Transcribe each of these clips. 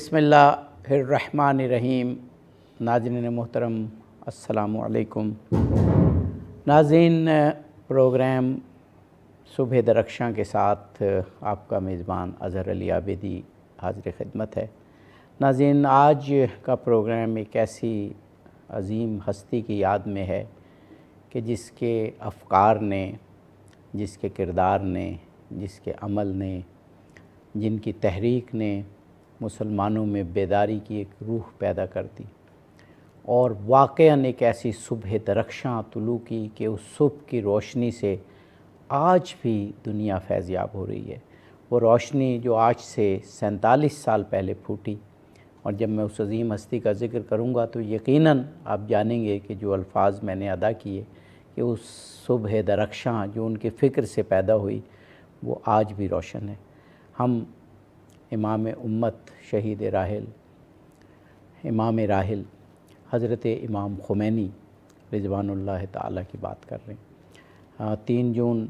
بسم اللہ الرحمن الرحیم۔ ناظرین محترم السلام علیکم۔ ناظرین، پروگرام صبح درخشاں کے ساتھ آپ کا میزبان اظہر علی عابدی حاضر خدمت ہے۔ ناظرین، آج کا پروگرام ایک ایسی عظیم ہستی کی یاد میں ہے کہ جس کے افکار نے، جس کے کردار نے، جس کے عمل نے، جن کی تحریک نے مسلمانوں میں بیداری کی ایک روح پیدا کر دی، اور واقعاً ایک ایسی صبح درخشاں طلوع کی کہ اس صبح کی روشنی سے آج بھی دنیا فیضیاب ہو رہی ہے۔ وہ روشنی جو آج سے 47 سال پہلے پھوٹی، اور جب میں اس عظیم ہستی کا ذکر کروں گا تو یقیناً آپ جانیں گے کہ جو الفاظ میں نے ادا کیے کہ اس صبح درخشاں جو ان کے فکر سے پیدا ہوئی وہ آج بھی روشن ہے۔ ہم امام امت، شہید راحل، امام راحل حضرت امام خمینی رضوان اللہ تعالیٰ کی بات کر رہے ہیں۔ 3 جون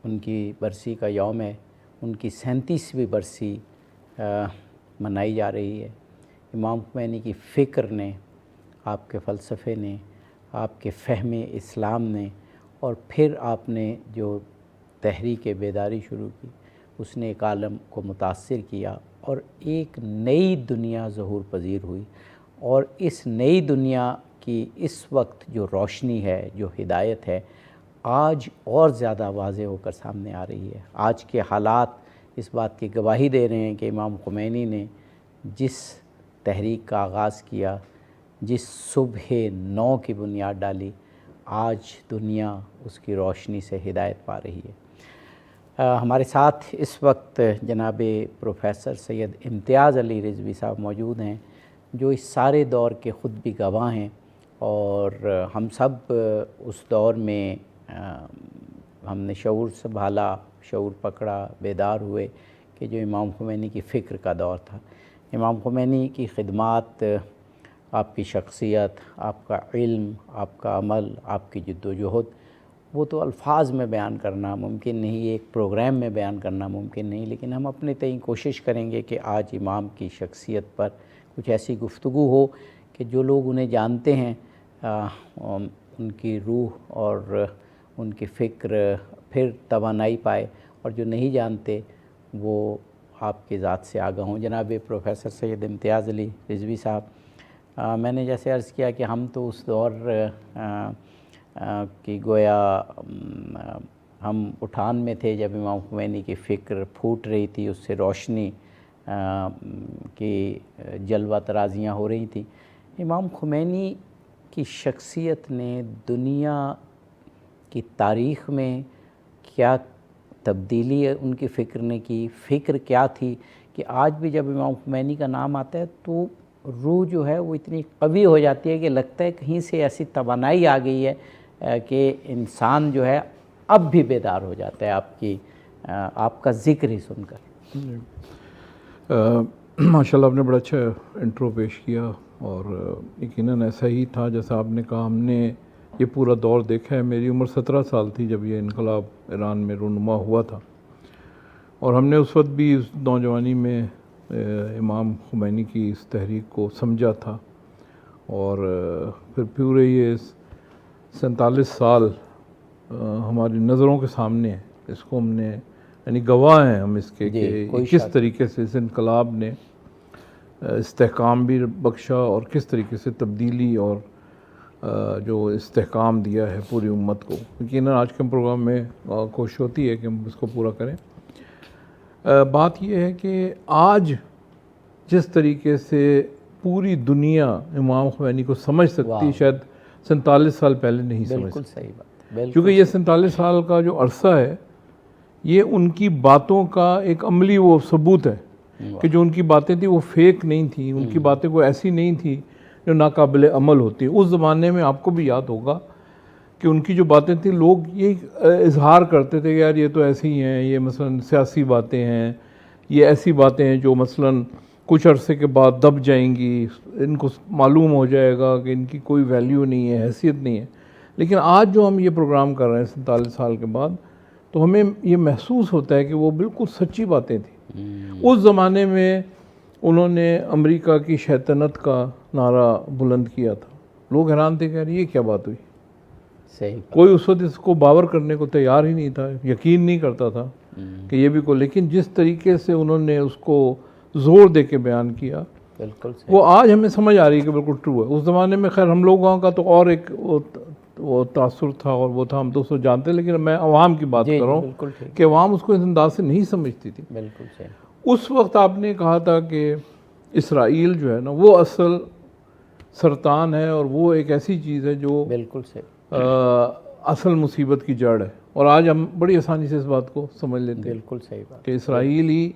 ان کی برسی کا یوم ہے، ان کی 37ویں برسی منائی جا رہی ہے۔ امام خمینی کی فکر نے، آپ کے فلسفے نے، آپ کے فہم اسلام نے، اور پھر آپ نے جو تحریک بیداری شروع کی، اس نے ایک عالم کو متاثر کیا اور ایک نئی دنیا ظہور پذیر ہوئی۔ اور اس نئی دنیا کی اس وقت جو روشنی ہے، جو ہدایت ہے، آج اور زیادہ واضح ہو کر سامنے آ رہی ہے۔ آج کے حالات اس بات کی گواہی دے رہے ہیں کہ امام خمینی نے جس تحریک کا آغاز کیا، جس صبح نو کی بنیاد ڈالی، آج دنیا اس کی روشنی سے ہدایت پا رہی ہے۔ ہمارے ساتھ اس وقت جناب پروفیسر سید امتیاز علی رضوی صاحب موجود ہیں، جو اس سارے دور کے خود بھی گواہ ہیں، اور ہم سب اس دور میں ہم نے شعور سنبھالا، شعور پکڑا، بیدار ہوئے کہ جو امام خمینی کی فکر کا دور تھا۔ امام خمینی کی خدمات، آپ کی شخصیت، آپ کا علم، آپ کا عمل، آپ کی جد و جہد، وہ تو الفاظ میں بیان کرنا ممکن نہیں، ایک پروگرام میں بیان کرنا ممکن نہیں، لیکن ہم اپنے تئیں کوشش کریں گے کہ آج امام کی شخصیت پر کچھ ایسی گفتگو ہو کہ جو لوگ انہیں جانتے ہیں ان کی روح اور ان کی فکر پھر توانائی پائے، اور جو نہیں جانتے وہ آپ کی ذات سے آگاہ ہوں۔ جناب پروفیسر سید امتیاز علی رضوی صاحب، میں نے جیسے عرض کیا کہ ہم تو اس دور کی گویا ہم اٹھان میں تھے جب امام خمینی کی فکر پھوٹ رہی تھی، اس سے روشنی کی جلوہ ترازیاں ہو رہی تھیں۔ امام خمینی کی شخصیت نے دنیا کی تاریخ میں کیا تبدیلی ان کی فکر نے کی، فکر کیا تھی کہ آج بھی جب امام خمینی کا نام آتا ہے تو روح جو ہے وہ اتنی قوی ہو جاتی ہے کہ لگتا ہے کہیں سے ایسی توانائی آ گئی ہے کہ انسان جو ہے اب بھی بیدار ہو جاتا ہے آپ کا ذکر ہی سن کر۔ ماشاءاللہ، آپ نے بڑا اچھا انٹرو پیش کیا، اور یقیناً ایسا ہی تھا جیسا آپ نے کہا۔ ہم نے یہ پورا دور دیکھا ہے۔ میری عمر 17 سال تھی جب یہ انقلاب ایران میں رونما ہوا تھا، اور ہم نے اس وقت بھی اس نوجوانی میں امام خمینی کی اس تحریک کو سمجھا تھا، اور پھر پورے یہ 47 سال ہماری نظروں کے سامنے ہے۔ اس کو ہم نے یعنی گواہ ہیں ہم اس کے کہ کس طریقے سے اس انقلاب نے استحکام بھی بخشا، اور کس طریقے سے تبدیلی اور جو استحکام دیا ہے پوری امت کو۔ یقیناً آج کے پروگرام میں کوشش ہوتی ہے کہ ہم اس کو پورا کریں۔ بات یہ ہے کہ آج جس طریقے سے پوری دنیا امام خمینی کو سمجھ سکتی، شاید 47 سال پہلے نہیں سمجھ سکتی۔ بالکل صحیح بات، کیونکہ یہ 47 سال کا جو عرصہ ہے، یہ ان کی باتوں کا ایک عملی وہ ثبوت ہے کہ جو ان کی باتیں تھیں وہ فیک نہیں تھیں، ان کی باتیں کوئی ایسی نہیں تھیں جو ناقابل عمل ہوتی۔ اس زمانے میں آپ کو بھی یاد ہوگا کہ ان کی جو باتیں تھیں، لوگ یہ اظہار کرتے تھے کہ یار یہ تو ایسی ہی ہیں، یہ مثلاً سیاسی باتیں ہیں، یہ ایسی باتیں ہیں جو مثلاً کچھ عرصے کے بعد دب جائیں گی، ان کو معلوم ہو جائے گا کہ ان کی کوئی ویلیو نہیں ہے، حیثیت نہیں ہے۔ لیکن آج جو ہم یہ پروگرام کر رہے ہیں 47 سال کے بعد، تو ہمیں یہ محسوس ہوتا ہے کہ وہ بالکل سچی باتیں تھیں۔ اس زمانے میں انہوں نے امریکہ کی شیطنت کا نعرہ بلند کیا تھا. لوگ حیران تھے، کہہ رہے یہ کیا بات ہوئی. صحیح. کوئی اس وقت اس کو باور کرنے کو تیار ہی نہیں تھا، یقین نہیں کرتا تھا کہ یہ بھی کوئی. لیکن جس طریقے سے انہوں نے اس کو زور دے کے بیان کیا، بالکل صحیح. وہ آج ہمیں سمجھ آ رہی ہے کہ بالکل ٹرو ہے. اس زمانے میں خیر ہم لوگوں کا تو اور ایک وہ تاثر تھا اور وہ تھا، ہم تو اس کو جانتے، لیکن میں عوام کی بات کر رہا ہوں بالکل ٹھیک. کہ عوام اس کو اس انداز سے نہیں سمجھتی تھی. بالکل صحیح. اس وقت آپ نے کہا تھا کہ اسرائیل جو ہے نا وہ اصل سرطان ہے، اور وہ ایک ایسی چیز ہے جو بالکل صحیح. اصل مصیبت کی جڑ ہے. اور آج ہم بڑی آسانی سے اس بات کو سمجھ لیتے ہیں بالکل صحیح بات. کہ اسرائیل ہی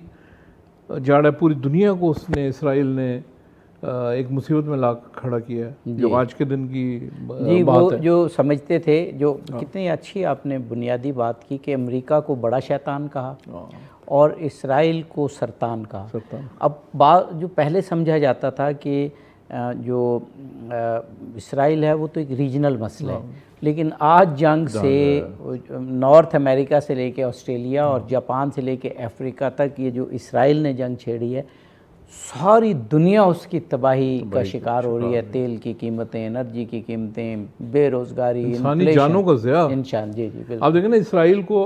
جڑ ہے. پوری دنیا کو اسرائیل نے ایک مصیبت میں لا کھڑا کیا ہے، جو آج کے دن کی جی. بات وہ ہے. جو سمجھتے تھے، جو کتنی اچھی آپ نے بنیادی بات کی کہ امریکہ کو بڑا شیطان کہا اور اسرائیل کو سرطان کہا. اب جو پہلے سمجھا جاتا تھا کہ جو اسرائیل ہے وہ تو ایک ریجنل مسئلہ ہے، لیکن آج جنگ سے نارتھ امریکہ سے لے کے آسٹریلیا اور جاپان سے لے کے افریقہ تک یہ جو اسرائیل نے جنگ چھیڑی ہے، ساری دنیا اس کی تباہی کا شکار ہو رہی ہے. تیل کی قیمتیں، انرجی کی قیمتیں، بے روزگاری، انسانی جانوں کا ضیاع. جی بالکل. آپ دیکھیں نا، اسرائیل کو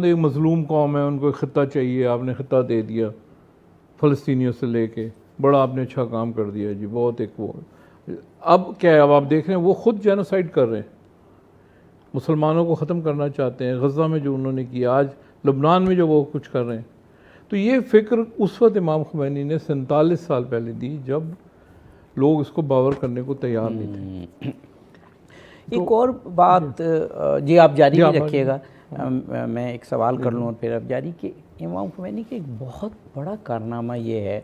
ایک مظلوم قوم ہے، ان کو خطہ چاہیے، آپ نے خطہ دے دیا فلسطینیوں سے لے کے. بڑا آپ نے اچھا کام کر دیا جی، بہت ایک وہ. اب کیا ہے، اب آپ دیکھ رہے ہیں وہ خود جینوسائیڈ کر رہے ہیں، مسلمانوں کو ختم کرنا چاہتے ہیں. غزہ میں جو انہوں نے کیا، آج لبنان میں جو وہ کچھ کر رہے ہیں. تو یہ فکر اس وقت امام خمینی نے 47 سال پہلے دی، جب لوگ اس کو باور کرنے کو تیار نہیں تھے. ایک اور بات، جی آپ جاری بھی رکھیے گا، میں ایک سوال کر لوں اور پھر آپ جاری. کہ امام خمینی کا ایک بہت بڑا کارنامہ یہ ہے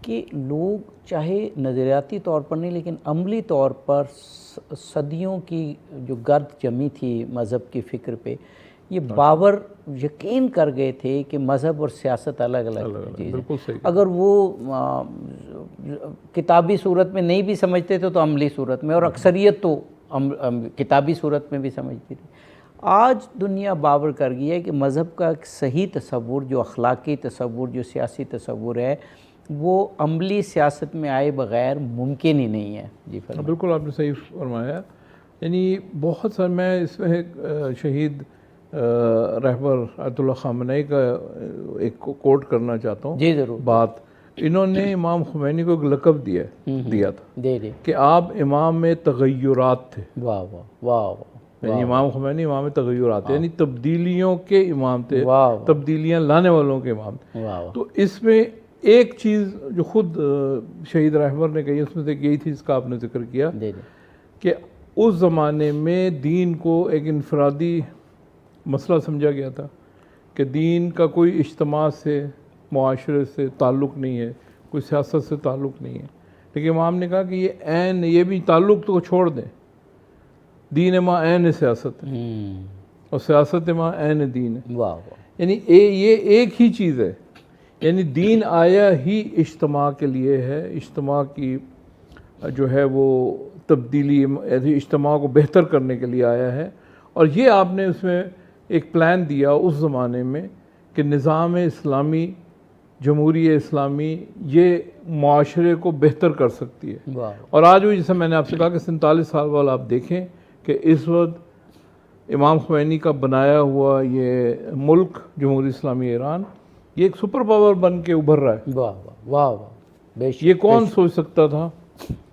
کہ لوگ چاہے نظریاتی طور پر نہیں لیکن عملی طور پر صدیوں کی جو گرد جمی تھی مذہب کی فکر پہ، یہ باور یقین کر گئے تھے کہ مذہب اور سیاست الگ الگ چیز ہے. اگر وہ کتابی صورت میں نہیں بھی سمجھتے تھے تو عملی صورت میں، اور اکثریت تو کتابی صورت میں بھی سمجھتی تھی. آج دنیا باور کر گئی ہے کہ مذہب کا ایک صحیح تصور، جو اخلاقی تصور، جو سیاسی تصور ہے، وہ عملی سیاست میں آئے بغیر ممکن ہی نہیں ہے. جی فرمائیں. بالکل آپ نے صحیح فرمایا. یعنی بہت سارے، میں اس میں شہید رہبر آیت اللہ خامنئی کا ایک کوٹ کرنا چاہتا ہوں. جی ضرور. بات انہوں نے امام خمینی کو ایک لقب دیا تھا کہ آپ امام تغیرات تھے. واہ واہ واہ. یعنی امام خمینی امام تغیرات، یعنی تبدیلیوں کے امام تھے، تبدیلیاں لانے والوں کے امام تھے. تو اس میں ایک چیز جو خود شہید رہبر نے کہی، اس میں سے یہی تھی، اس کا آپ نے ذکر کیا کہ اس زمانے میں دین کو ایک انفرادی مسئلہ سمجھا گیا تھا، کہ دین کا کوئی اجتماع سے، معاشرے سے تعلق نہیں ہے، کوئی سیاست سے تعلق نہیں ہے. لیکن امام نے کہا کہ یہ بھی تعلق تو چھوڑ دیں، دین ما عین سیاست ہے اور سیاست ما عین دین ہے. یعنی یہ ایک ہی چیز ہے. یعنی دین آیا ہی اجتماع کے لیے ہے، اجتماع کی جو ہے وہ تبدیلی، اجتماع کو بہتر کرنے کے لیے آیا ہے. اور یہ آپ نے اس میں ایک پلان دیا اس زمانے میں کہ نظام اسلامی، جمہوریہ اسلامی یہ معاشرے کو بہتر کر سکتی ہے. اور آج بھی، جیسے میں نے آپ سے کہا کہ 47 سال بعد آپ دیکھیں کہ اس وقت امام خمینی کا بنایا ہوا یہ ملک جمہوریہ اسلامی ایران، یہ ایک سپر پاور بن کے ابھر رہا ہے. واہ واہ واہ. یہ کون سوچ سکتا تھا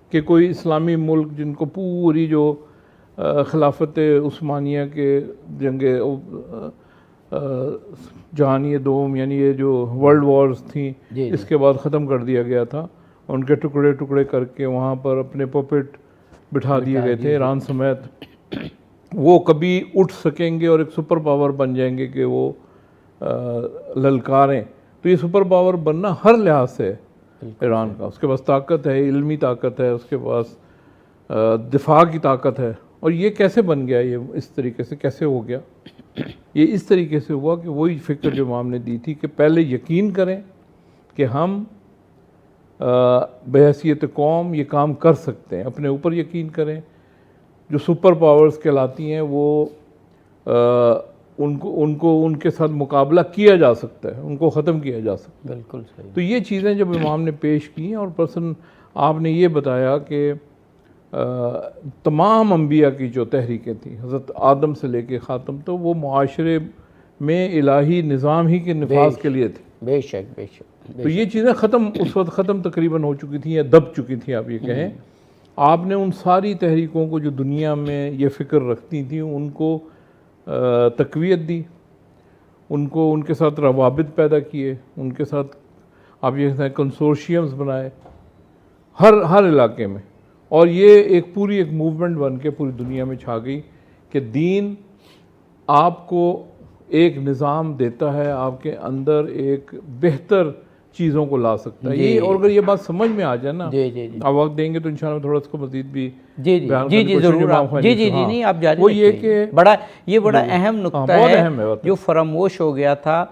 کہ کوئی اسلامی ملک جن کو پوری جو خلافت عثمانیہ کے جنگ جہانی دوم، یعنی یہ جو ورلڈ وارز تھیں، اس کے بعد ختم کر دیا گیا تھا. ان کے ٹکڑے ٹکڑے کر کے وہاں پر اپنے پپٹ بٹھا دیے گئے تھے ایران سمیت. وہ کبھی اٹھ سکیں گے اور ایک سپر پاور بن جائیں گے کہ وہ للکاریں. تو یہ سپر پاور بننا ہر لحاظ سے ایران کا، اس کے پاس طاقت ہے، علمی طاقت ہے، اس کے پاس دفاع کی طاقت ہے. اور یہ کیسے بن گیا، یہ اس طریقے سے کیسے ہو گیا؟ یہ اس طریقے سے ہوا کہ وہی فکر جو امام نے دی تھی کہ پہلے یقین کریں کہ ہم بحیثیت قوم یہ کام کر سکتے ہیں، اپنے اوپر یقین کریں. جو سپر پاورز کہلاتی ہیں وہ ان کو ان کے ساتھ مقابلہ کیا جا سکتا ہے، ان کو ختم کیا جا سکتا ہے۔ بالکل صحیح۔ تو یہ چیزیں جب امام نے پیش کی ہیں، اور آپ نے یہ بتایا کہ تمام انبیاء کی جو تحریکیں تھیں حضرت آدم سے لے کے خاتم، تو وہ معاشرے میں الہی نظام ہی کے نفاذ کے لیے تھی۔ بے شک بے شک۔ تو یہ چیزیں اس وقت ختم تقریباً ہو چکی تھیں یا دب چکی تھیں آپ یہ کہیں۔ آپ نے ان ساری تحریکوں کو جو دنیا میں یہ فکر رکھتی تھیں ان کو تقویت دی، ان کو ان کے ساتھ روابط پیدا کیے، ان کے ساتھ آپ یہ کہتے ہیں کنسورشیمز بنائے ہر علاقے میں، اور یہ ایک موومنٹ بن کے پوری دنیا میں چھا گئی کہ دین آپ کو ایک نظام دیتا ہے، آپ کے اندر ایک بہتر چیزوں کو لا سکتا ہے۔ یہ اور اگر یہ بات سمجھ میں آ جائے نا، آپ وقت دیں گے تو انشاءاللہ تھوڑا اس کو مزید بھی ضرور نہیں آپ جاری وہ یہ کہ بڑا اہم نقطہ ہے جو فراموش ہو گیا تھا۔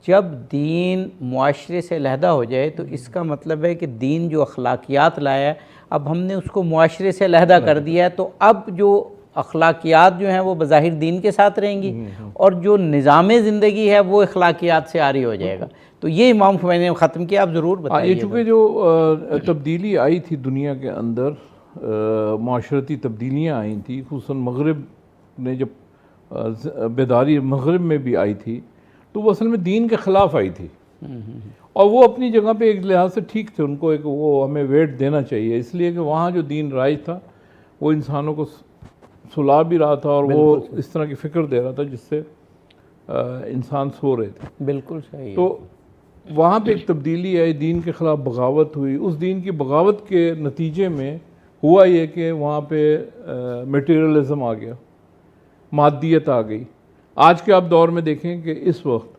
جب دین معاشرے سے علیحدہ ہو جائے تو اس کا مطلب ہے کہ دین جو اخلاقیات لایا ہے، اب ہم نے اس کو معاشرے سے علیحدہ کر دیا ہے، تو اب جو اخلاقیات جو ہیں وہ بظاہر دین کے ساتھ رہیں گی، اور جو نظام زندگی ہے وہ اخلاقیات سے عاری ہو جائے گا۔ تو یہ امام خمینی نے ختم کیا، آپ ضرور بتائیے۔ یہ چونکہ جو تبدیلی آئی تھی دنیا کے اندر، معاشرتی تبدیلیاں آئی تھیں، خصوصاً مغرب نے جب بیداری مغرب میں بھی آئی تھی، تو وہ اصل میں دین کے خلاف آئی تھی، اور وہ اپنی جگہ پہ ایک لحاظ سے ٹھیک تھے، ان کو وہ ہمیں ویٹ دینا چاہیے، اس لیے کہ وہاں جو دین رائج تھا وہ انسانوں کو سلا بھی رہا تھا، اور وہ اس طرح کی فکر دے رہا تھا جس سے انسان سو رہے تھے۔ بالکل صحیح۔ تو وہاں پہ ایک تبدیلی آئی، دین کے خلاف بغاوت ہوئی، اس دین کی بغاوت کے نتیجے میں ہوا یہ کہ وہاں پہ میٹیریلزم آ گیا، مادیت آ گئی۔ آج کے آپ دور میں دیکھیں کہ اس وقت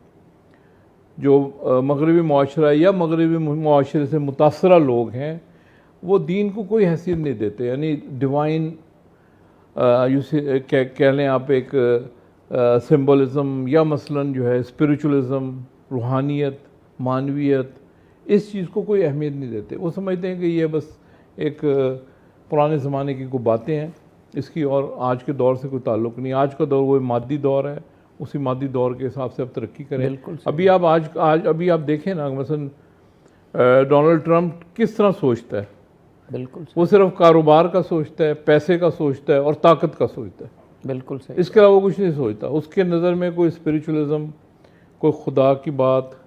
جو مغربی معاشرہ یا مغربی معاشرے سے متاثرہ لوگ ہیں، وہ دین کو کوئی حیثیت نہیں دیتے، یعنی ڈیوائن کہہ لیں آپ ایک سمبولزم، یا مثلاً جو ہے اسپریچولزم، روحانیت، معنویت، اس چیز کو کوئی اہمیت نہیں دیتے۔ وہ سمجھتے ہیں کہ یہ بس ایک پرانے زمانے کی کوئی باتیں ہیں، اس کی اور آج کے دور سے کوئی تعلق نہیں۔ آج کا دور وہ مادی دور ہے، اسی مادی دور کے حساب سے آپ ترقی کریں۔ ابھی آپ دیکھیں نا، مثلا ڈونلڈ ٹرمپ کس طرح سوچتا ہے، بالکل وہ صرف کاروبار کا سوچتا ہے، پیسے کا سوچتا ہے اور طاقت کا سوچتا ہے، بالکل صحیح۔ اس کے علاوہ کچھ نہیں سوچتا۔ اس کے نظر میں کوئی اسپریچولزم، کوئی خدا کی بات،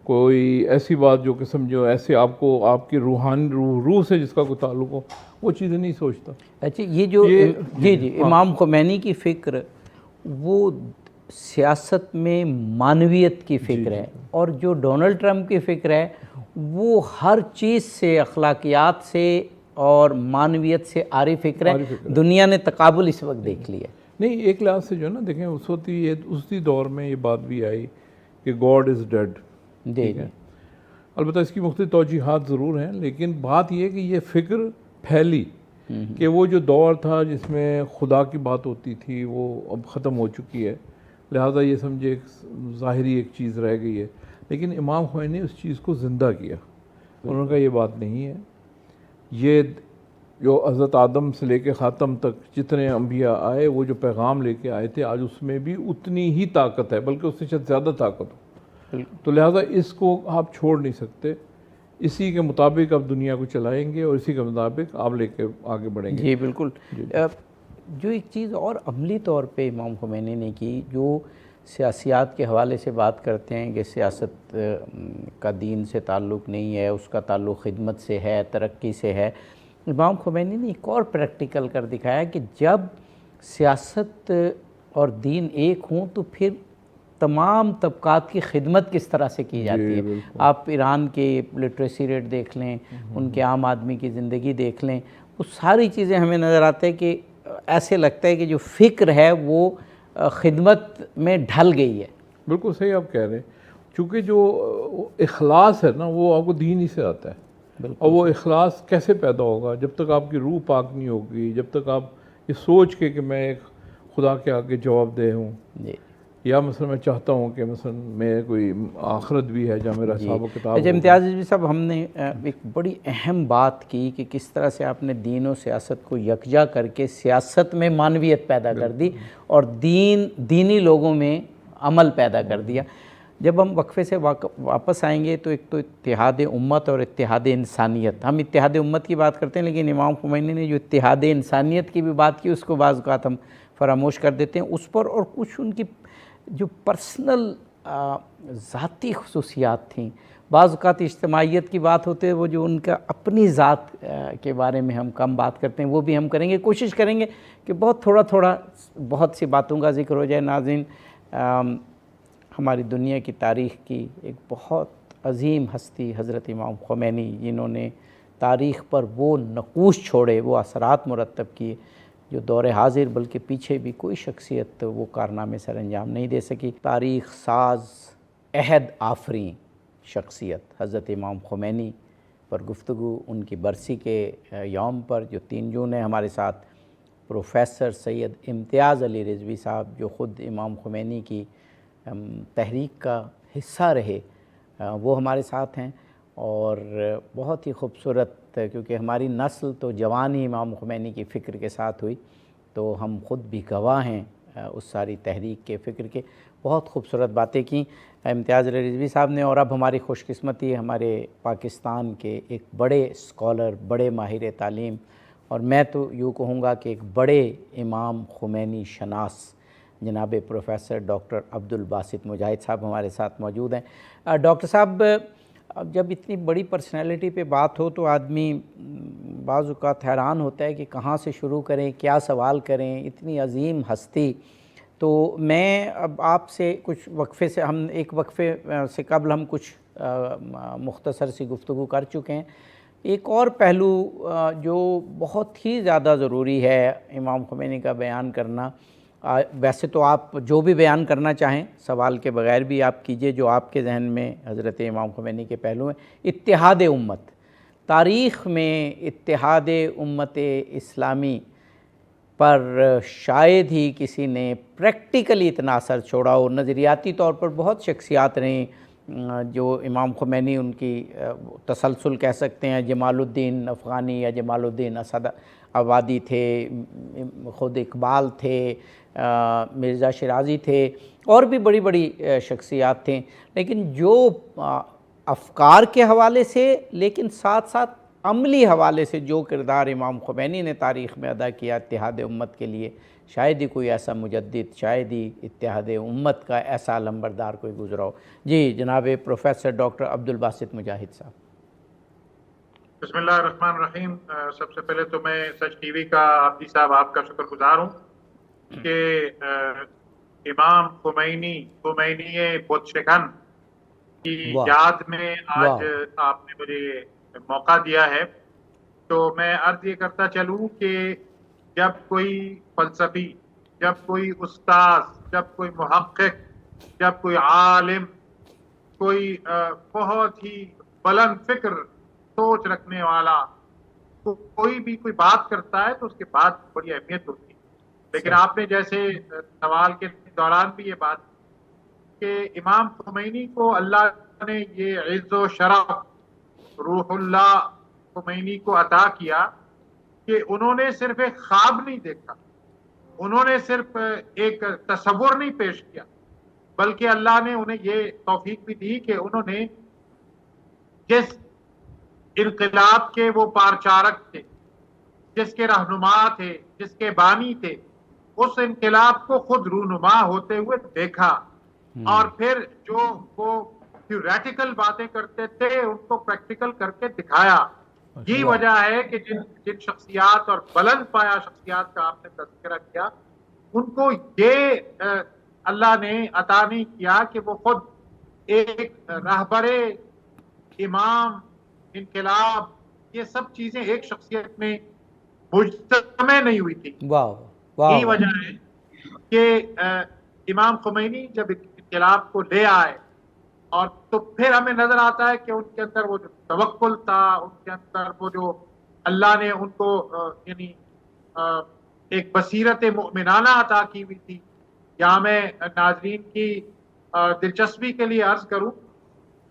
کوئی ایسی بات جو کہ سمجھو ایسے آپ کی روحانی روح سے جس کا کوئی تعلق ہو، وہ چیزیں نہیں سوچتا۔ اچھا، یہ جو امام خمینی کی فکر، وہ سیاست میں معنویت کی فکر ہے، اور جو ڈونلڈ ٹرمپ کی فکر ہے وہ ہر چیز سے، اخلاقیات سے اور معنویت سے عاری فکر ہے۔ دنیا نے تقابل اس وقت دیکھ لیا ہے۔ نہیں، ایک لحاظ سے جو ہے نا، دیکھیں اس وقت اسی دور میں یہ بات بھی آئی کہ گاڈ از ڈیڈ، ٹھیک ہے۔ البتہ اس کی مختلف توجیحات ضرور ہیں، لیکن بات یہ کہ یہ فکر پھیلی کہ وہ جو دور تھا جس میں خدا کی بات ہوتی تھی وہ اب ختم ہو چکی ہے، لہٰذا یہ سمجھے ایک ظاہری ایک چیز رہ گئی ہے۔ لیکن امام خمینی نے اس چیز کو زندہ کیا، انہوں نے کہا یہ بات نہیں ہے، یہ جو حضرت آدم سے لے کے خاتم تک جتنے انبیاء آئے، وہ جو پیغام لے کے آئے تھے، آج اس میں بھی اتنی ہی طاقت ہے، بلکہ اس سے شاید زیادہ طاقت ہو، تو لہٰذا اس کو آپ چھوڑ نہیں سکتے، اسی کے مطابق آپ دنیا کو چلائیں گے اور اسی کے مطابق آپ لے کے آگے بڑھیں گے۔ جی بالکل۔ جو ایک چیز اور عملی طور پہ امام خمینی نے کی، جو سیاسیات کے حوالے سے بات کرتے ہیں کہ سیاست کا دین سے تعلق نہیں ہے، اس کا تعلق خدمت سے ہے، ترقی سے ہے، امام خمینی نے ایک اور پریکٹیکل کر دکھایا کہ جب سیاست اور دین ایک ہوں تو پھر تمام طبقات کی خدمت کس طرح سے کی جاتی ہے۔ آپ ایران کے لٹریسی ریٹ دیکھ لیں، ان کے عام آدمی کی زندگی دیکھ لیں، وہ ساری چیزیں ہمیں نظر آتے ہیں کہ ایسے لگتا ہے کہ جو فکر ہے وہ خدمت میں ڈھل گئی ہے۔ بالکل صحیح آپ کہہ رہے ہیں، چونکہ جو اخلاص ہے نا وہ آپ کو دین ہی سے آتا ہے، اور وہ اخلاص کیسے پیدا ہوگا جب تک آپ کی روح پاک نہیں ہوگی، جب تک آپ یہ سوچ کے کہ میں ایک خدا کے آگے جواب دہ ہوں، یا مثلا میں چاہتا ہوں کہ مثلا میں کوئی آخرت بھی ہے جہاں میرا حساب و کتاب اچھا امتیاز رضوی صاحب، ہم نے ایک بڑی اہم بات کی کہ کس طرح سے آپ نے دین و سیاست کو یکجا کر کے سیاست میں معنویت پیدا کر دی اور دینی لوگوں میں عمل پیدا کر دیا۔ جب ہم وقفے سے واپس آئیں گے تو ایک تو اتحاد امت اور اتحاد انسانیت، ہم اتحاد امت کی بات کرتے ہیں لیکن امام خمینی نے جو اتحاد انسانیت کی بھی بات کی اس کو بعض اوقات ہم فراموش کر دیتے ہیں اس پر، اور کچھ ان کی جو پرسنل ذاتی خصوصیات تھیں۔ بعض اوقات اجتماعیت کی بات ہوتے ہے وہ جو ان کا اپنی ذات کے بارے میں ہم کم بات کرتے ہیں، وہ بھی ہم کریں گے، کوشش کریں گے کہ بہت تھوڑا بہت سی باتوں کا ذکر ہو جائے۔ ناظرین، ہماری دنیا کی تاریخ کی ایک بہت عظیم ہستی حضرت امام خمینی، جنہوں نے تاریخ پر وہ نقوش چھوڑے، وہ اثرات مرتب کیے جو دور حاضر بلکہ پیچھے بھی کوئی شخصیت وہ کارنامے سر انجام نہیں دے سکی۔ تاریخ ساز، عہد آفریں شخصیت حضرت امام خمینی پر گفتگو ان کی برسی کے یوم پر جو 3 جون ہے۔ ہمارے ساتھ پروفیسر سید امتیاز علی رضوی صاحب جو خود امام خمینی کی تحریک کا حصہ رہے، وہ ہمارے ساتھ ہیں، اور بہت ہی خوبصورت، کیونکہ ہماری نسل تو جوان ہی امام خمینی کی فکر کے ساتھ ہوئی، تو ہم خود بھی گواہ ہیں اس ساری تحریک کے فکر کے۔ بہت خوبصورت باتیں کیں امتیاز علی رضوی صاحب نے، اور اب ہماری خوش قسمتی ہمارے پاکستان کے ایک بڑے اسکالر، بڑے ماہر تعلیم، اور میں تو یوں کہوں گا کہ ایک بڑے امام خمینی شناس جناب پروفیسر ڈاکٹر عبدالباسط مجاہد صاحب ہمارے ساتھ موجود ہیں۔ ڈاکٹر صاحب، جب اتنی بڑی پرسنالٹی پہ بات ہو تو آدمی بعض اوقات حیران ہوتا ہے کہ کہاں سے شروع کریں، کیا سوال کریں، اتنی عظیم ہستی۔ تو میں اب آپ سے کچھ وقفے سے، ہم ایک وقفے سے قبل ہم کچھ مختصر سی گفتگو کر چکے ہیں۔ ایک اور پہلو جو بہت ہی زیادہ ضروری ہے امام خمینی کا بیان کرنا، ویسے تو آپ جو بھی بیان کرنا چاہیں سوال کے بغیر بھی آپ کیجئے، جو آپ کے ذہن میں حضرت امام خمینی کے پہلو ہیں۔ اتحاد امت، تاریخ میں اتحاد امت اسلامی پر شاید ہی کسی نے پریکٹیکلی اتنا اثر چھوڑا ہو۔ نظریاتی طور پر بہت شخصیات رہیں جو امام خمینی ان کی تسلسل کہہ سکتے ہیں، جمال الدین افغانی یا جمال الدین اسد آبادی تھے، خود اقبال تھے، مرزا شیرازی تھے، اور بھی بڑی بڑی شخصیات تھیں، لیکن جو افکار کے حوالے سے لیکن ساتھ ساتھ عملی حوالے سے جو کردار امام خمینی نے تاریخ میں ادا کیا اتحاد امت کے لیے، شاید ہی کوئی ایسا مجدد، شاید ہی اتحاد امت کا ایسا علمبردار کوئی گزرا ہو۔ جی جناب پروفیسر ڈاکٹر عبدالباسط مجاہد صاحب۔ بسم اللہ الرحمن الرحیم۔ سب سے پہلے تو میں سچ ٹی وی کا عابدی صاحب آپ کا شکر گزار ہوں کہ امام خمینی بت شکن کی یاد میں آج آپ نے مجھے موقع دیا ہے۔ تو میں عرض یہ کرتا چلوں کہ جب کوئی فلسفی، جب کوئی استاذ، جب کوئی محقق، جب کوئی عالم، کوئی بہت ہی بلند فکر سوچ رکھنے والا کوئی بھی کوئی بات کرتا ہے تو اس کے بعد بڑی اہمیت ہوتی ہے۔ لیکن آپ نے جیسے سوال کے دوران بھی یہ بات کہ امام خمینی کو اللہ نے یہ عز و شرف روح اللہ خمینی کو عطا کیا کہ انہوں نے صرف ایک خواب نہیں دیکھا، انہوں نے صرف ایک تصور نہیں پیش کیا، بلکہ اللہ نے انہیں یہ توفیق بھی دی کہ انہوں نے جس انقلاب کے وہ پارچارک تھے، جس کے رہنما تھے، جس کے بانی تھے، اس انقلاب کو خود رونما ہوتے ہوئے دیکھا، اور پھر جو وہ تھیوریٹیکل باتیں کرتے تھے ان کو پریکٹیکل کر کے دکھایا۔ یہی وجہ ہے کہ جن شخصیات اور بلند پایا شخصیات کا آپ نے تذکرہ کیا، ان کو یہ اللہ نے عطا نہیں کیا کہ وہ خود ایک رہبر، امام، انقلاب، یہ سب چیزیں ایک شخصیت میں مجتمع نہیں ہوئی تھی۔ یہی وجہ ہے کہ امام خمینی جب انقلاب کو لے آئے اور تو پھر ہمیں نظر آتا ہے کہ ان کے اندر وہ جو توکل تھا، ان کے اندر وہ جو اللہ نے ان کو یعنی ایک بصیرت مؤمنانہ عطا کی ہوئی تھی، یہاں میں ناظرین کی دلچسپی کے لیے عرض کروں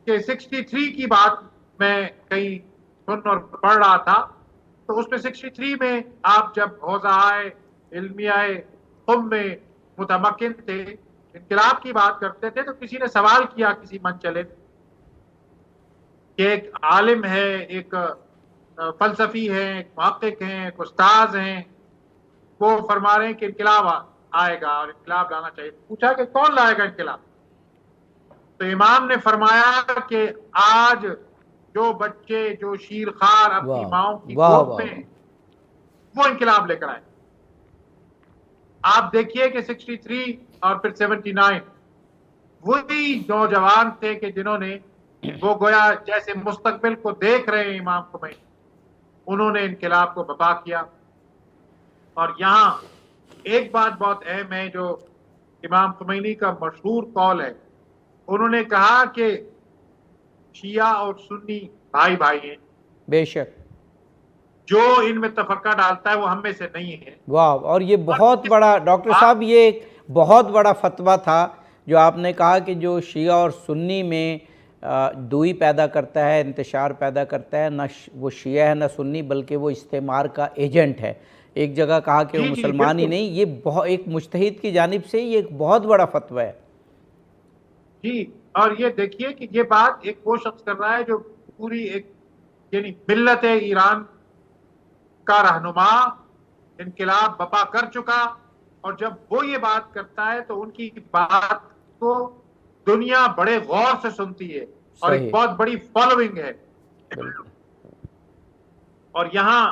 کہ 63 کی بات میں کہیں سن اور پڑھ رہا تھا، تو اس میں 63 میں آپ جب حوزہ علمیہ قم میں متمکن تھے، انقلاب کی بات کرتے تھے، تو کسی نے سوال کیا کسی منچلے کہ ایک عالم ہے، ایک فلسفی ہے، ایک محقق ہیں، ایک استاذ ہیں، وہ فرما رہے ہیں کہ انقلاب آئے گا اور انقلاب لانا چاہیے. پوچھا کہ کون لائے گا انقلاب؟ تو امام نے فرمایا کہ آج جو بچے جو شیرخوار اپنی ماؤں کی گود میں وہ انقلاب لے کر آئے. آپ دیکھیے کہ 63 اور پھر 79 وہی نوجوان تھے کہ جنہوں نے وہ گویا جیسے مستقبل کو دیکھ رہے ہیں امام خمینی، انہوں نے انقلاب کو برپا کیا. اور یہاں ایک بات بہت اہم ہے جو امام خمینی کا مشہور قول ہے، انہوں نے کہا کہ شیعہ اور سنی بھائی بھائی ہیں، بے شک، جو ان میں تفرقہ ڈالتا ہے وہ ہم میں سے نہیں ہے. واہ، اور یہ بہت بڑا ڈاکٹر صاحب، یہ ایک بہت بڑا فتویٰ تھا جو آپ نے کہا کہ جو شیعہ اور سنی میں دوئی پیدا کرتا ہے، انتشار پیدا کرتا ہے، نہ وہ شیعہ ہے نہ سنی، بلکہ وہ استعمار کا ایجنٹ ہے. ایک جگہ کہا کہ وہ مسلمان ہی نہیں. یہ بہت ایک مجتہد کی جانب سے یہ ایک بہت بڑا فتویٰ ہے. جی، اور یہ دیکھیے کہ یہ بات ایک وہ شخص کر رہا ہے جو پوری ایک یعنی ملت ایران کا رہنما، انقلاب بپا کر چکا، اور جب وہ یہ بات کرتا ہے تو ان کی بات کو دنیا بڑے غور سے سنتی ہے اور ایک بہت بڑی فالوئنگ ہے. اور یہاں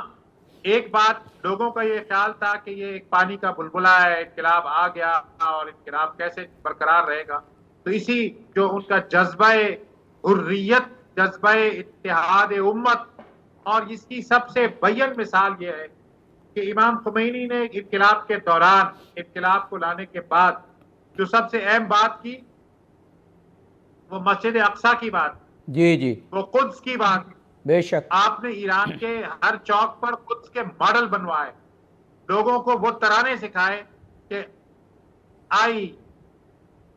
ایک بات لوگوں کا یہ خیال تھا کہ یہ ایک پانی کا بلبلہ ہے، انقلاب آ گیا اور انقلاب کیسے برقرار رہے گا. تو اسی جو ان کا جذبہ حریت، جذبہ اتحاد امت، اور اس کی سب سے بیان مثال یہ ہے کہ امام خمینی نے انقلاب کے دوران، انقلاب کو لانے کے بعد جو سب سے اہم بات کی وہ مسجد اقصیٰ کی بات، جی جی، وہ قدس کی بات. بے شک آپ نے ایران کے ہر چوک پر قدس کے ماڈل بنوائے، لوگوں کو وہ ترانے سکھائے کہ آئی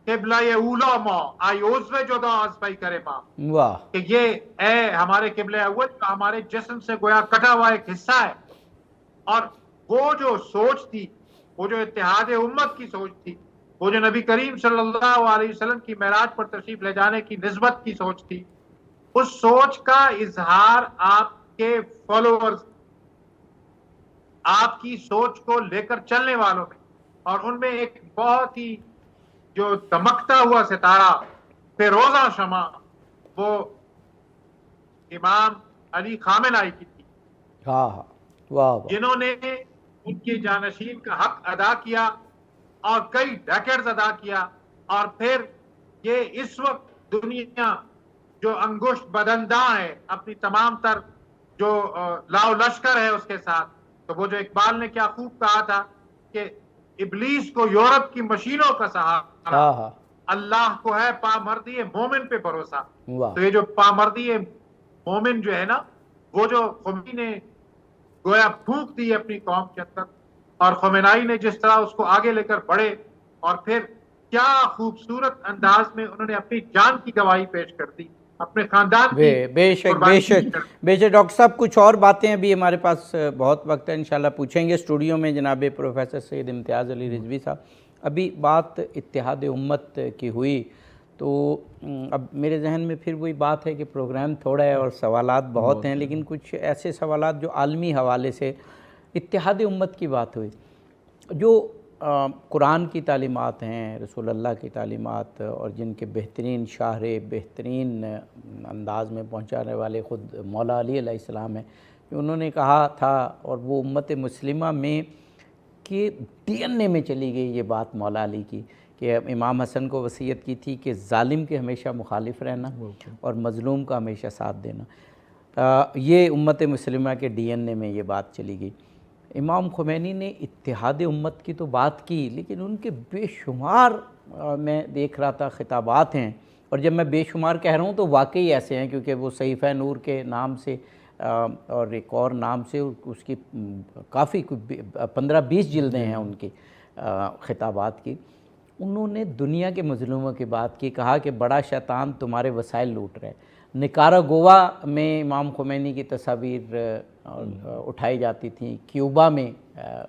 قبلہ اولا ماں، آئی عضو جدا از پائی کرے ماں، واہ، کہ یہ اے ہمارے قبلہ اول کا ہمارے جسم سے گویا کٹا ہوا ایک حصہ ہے. اور وہ جو سوچ تھی، وہ جو اتحاد امت کی سوچ تھی، وہ جو نبی کریم صلی اللہ علیہ وسلم کی معراج پر تشریف لے جانے کی نسبت کی سوچ تھی، اس سوچ کا اظہار آپ کے فالوورز، آپ کی سوچ کو لے کر چلنے والوں میں، اور ان میں ایک بہت ہی جو دمکتا ہوا ستارہ، فیروزہ شمع، وہ امام علی خامنہئی کی تھی. ہاں ہاں، واہ، جنہوں نے ان کی جانشین کا حق ادا کیا اور کئی ڈیکیڈز ادا کیا. اور پھر یہ اس وقت دنیا جو انگشت بدنداں ہے اپنی تمام تر جو لاؤ لشکر ہے اس کے ساتھ، تو وہ جو اقبال نے کیا خوب کہا تھا کہ ابلیس کو یورپ کی مشینوں کا سہارا، اللہ کو ہے پامردی مومن پہ بھروسہ. تو یہ جو پامردی مومن جو ہے نا، وہ جو خمینی نے گویا پھونک دی اپنی قوم کے اندر، اور خمینائی نے جس طرح اس کو آگے لے کر بڑھے، اور پھر کیا خوبصورت انداز میں انہوں نے اپنی جان کی گواہی پیش کر دی، اپنے خاندان کی بے شک بے شک بے شک. ڈاکٹر صاحب کچھ اور باتیں ابھی ہمارے پاس بہت وقت ہے، انشاءاللہ پوچھیں گے. اسٹوڈیو میں جناب پروفیسر سید امتیاز علی رضوی صاحب. ابھی بات اتحاد امت کی ہوئی تو اب میرے ذہن میں پھر وہی بات ہے کہ پروگرام تھوڑا ہے اور سوالات بہت ہیں، لیکن کچھ ایسے سوالات جو عالمی حوالے سے اتحاد امت کی بات ہوئی، جو قرآن کی تعلیمات ہیں، رسول اللہ کی تعلیمات، اور جن کے بہترین شاہرے، بہترین انداز میں پہنچانے والے خود مولا علی علیہ السلام ہیں، کہ انہوں نے کہا تھا، اور وہ امت مسلمہ میں کہ ڈی این اے میں چلی گئی یہ بات مولا علی کی، کہ امام حسن کو وصیت کی تھی کہ ظالم کے ہمیشہ مخالف رہنا اور مظلوم کا ہمیشہ ساتھ دینا. یہ امت مسلمہ کے ڈی این اے میں یہ بات چلی گئی. امام خمینی نے اتحاد امت کی تو بات کی، لیکن ان کے بے شمار میں دیکھ رہا تھا خطابات ہیں، اور جب میں بے شمار کہہ رہا ہوں تو واقعی ایسے ہیں، کیونکہ وہ صحیفہ نور کے نام سے اور ایک اور نام سے اس کی کافی 15-20 جلدیں ہیں ان کی خطابات کی. انہوں نے دنیا کے مظلوموں کی بات کی، کہا کہ بڑا شیطان تمہارے وسائل لوٹ رہے. نکاراگوا میں امام خمینی کی تصاویر اٹھائی جاتی تھیں، کیوبا میں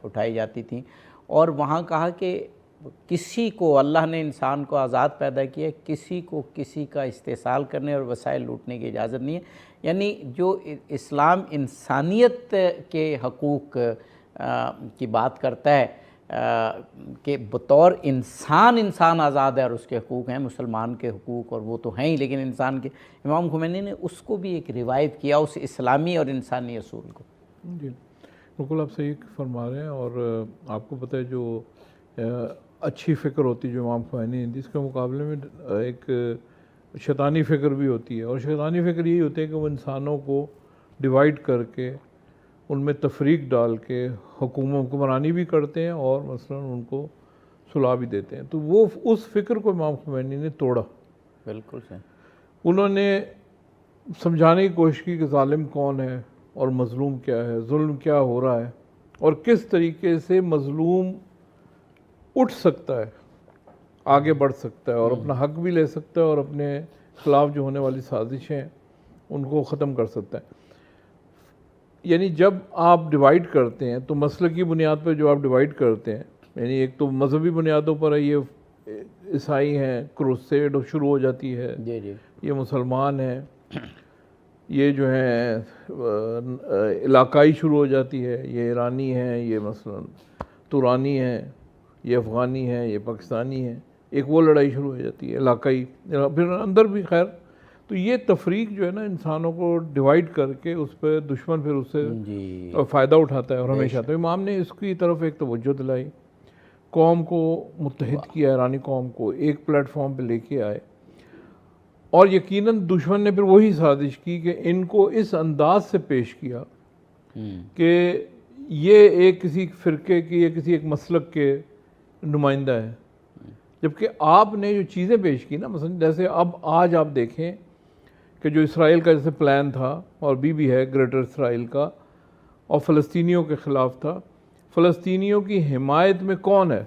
اٹھائی جاتی تھیں، اور وہاں کہا کہ کسی کو، اللہ نے انسان کو آزاد پیدا کیا ہے، کسی کو کسی کا استحصال کرنے اور وسائل لوٹنے کی اجازت نہیں ہے. یعنی جو اسلام انسانیت کے حقوق کی بات کرتا ہے کہ بطور انسان آزاد ہے اور اس کے حقوق ہیں، مسلمان کے حقوق اور وہ تو ہیں ہی، لیکن انسان کے، امام خمینی نے اس کو بھی ایک روایت کیا، اس اسلامی اور انسانی اصول کو. جی بالکل آپ صحیح فرما رہے ہیں. اور آپ کو پتہ ہے جو اچھی فکر ہوتی ہے جو امام خمینی نے، اس کے مقابلے میں ایک شیطانی فکر بھی ہوتی ہے. اور شیطانی فکر یہی ہوتی ہے کہ وہ انسانوں کو ڈیوائیڈ کر کے ان میں تفریق ڈال کے حکمرانی بھی کرتے ہیں اور مثلا ان کو صلح بھی دیتے ہیں. تو وہ اس فکر کو امام خمینی نے توڑا. بالکل صحیح. انہوں نے سمجھانے کی کوشش کی کہ ظالم کون ہے اور مظلوم کیا ہے، ظلم کیا ہو رہا ہے، اور کس طریقے سے مظلوم اٹھ سکتا ہے، آگے بڑھ سکتا ہے اور اپنا حق بھی لے سکتا ہے اور اپنے خلاف جو ہونے والی سازشیں ان کو ختم کر سکتا ہے. یعنی جب آپ ڈیوائیڈ کرتے ہیں تو مسلک کی بنیاد پر جو آپ ڈیوائیڈ کرتے ہیں، یعنی ایک تو مذہبی بنیادوں پر ہے، یہ عیسائی ہیں، کروسیڈ شروع ہو جاتی ہے، جی جی، یہ مسلمان ہیں، یہ جو ہیں علاقائی شروع ہو جاتی ہے، یہ ایرانی ہیں، یہ مثلا تورانی ہیں، یہ افغانی ہیں، یہ پاکستانی ہیں، ایک وہ لڑائی شروع ہو جاتی ہے علاقائی، پھر اندر بھی. خیر تو یہ تفریق جو ہے نا انسانوں کو ڈیوائیڈ کر کے اس پہ دشمن پھر اس سے فائدہ اٹھاتا ہے اور ہمیشہ. تو امام نے اس کی طرف ایک توجہ دلائی، قوم کو متحد کیا، ایرانی قوم کو ایک پلیٹ فارم پہ لے کے آئے. اور یقیناً دشمن نے پھر وہی سازش کی کہ ان کو اس انداز سے پیش کیا کہ یہ ایک کسی فرقے کی یا کسی ایک مسلک کے نمائندہ ہے، جبکہ آپ نے جو چیزیں پیش کی نا، مثلا جیسے اب آج آپ دیکھیں کہ جو اسرائیل کا جیسے پلان تھا اور بھی ہے گریٹر اسرائیل کا، اور فلسطینیوں کے خلاف تھا، فلسطینیوں کی حمایت میں کون ہے؟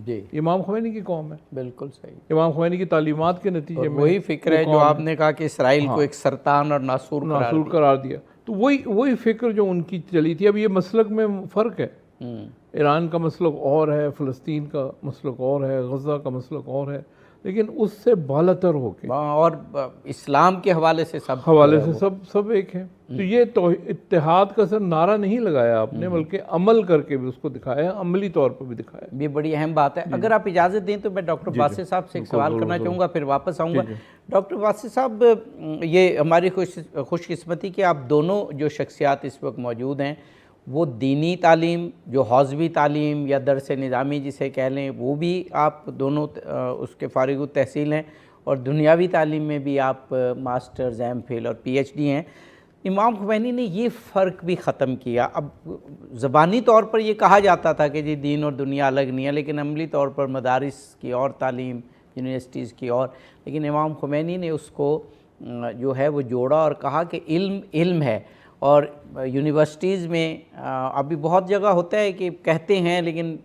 جی، امام خمینی کی قوم ہے. بالکل صحیح. امام خمینی کی تعلیمات کے نتیجے میں وہی فکر ہے جو آپ نے کہا کہ اسرائیل کو ایک سرطان اور ناسور قرار دیا. تو وہی فکر جو ان کی چلی تھی. اب یہ مسلک میں فرق ہے، ایران کا مسلک اور ہے، فلسطین کا مسلک اور ہے، غزہ کا مسلک اور ہے، لیکن اس سے بالاتر ہو کے اور اسلام کے حوالے سے سب ایک ہیں. تو یہ اتحاد کا صرف نعرہ نہیں لگایا آپ نے، بلکہ عمل کر کے بھی اس کو دکھایا، عملی طور پر بھی دکھایا. یہ بڑی اہم بات ہے. اگر آپ اجازت دیں تو میں ڈاکٹر باسط صاحب سے ایک سوال کرنا چاہوں گا، پھر واپس آؤں گا. ڈاکٹر باسط صاحب، یہ ہماری خوش قسمتی کہ آپ دونوں جو شخصیات اس وقت موجود ہیں، وہ دینی تعلیم جو حوزوی تعلیم یا درس نظامی جسے کہہ لیں، وہ بھی آپ دونوں اس کے فارغ التحصیل ہیں، اور دنیاوی تعلیم میں بھی آپ ماسٹرز، ایم فل اور پی ایچ ڈی ہیں. امام خمینی نے یہ فرق بھی ختم کیا. اب زبانی طور پر یہ کہا جاتا تھا کہ جی دین اور دنیا الگ نہیں ہے، لیکن عملی طور پر مدارس کی اور تعلیم، یونیورسٹیز کی اور، لیکن امام خمینی نے اس کو جو ہے وہ جوڑا اور کہا کہ علم ہے. اور یونیورسٹیز میں ابھی بہت جگہ ہوتا ہے کہ کہتے ہیں، لیکن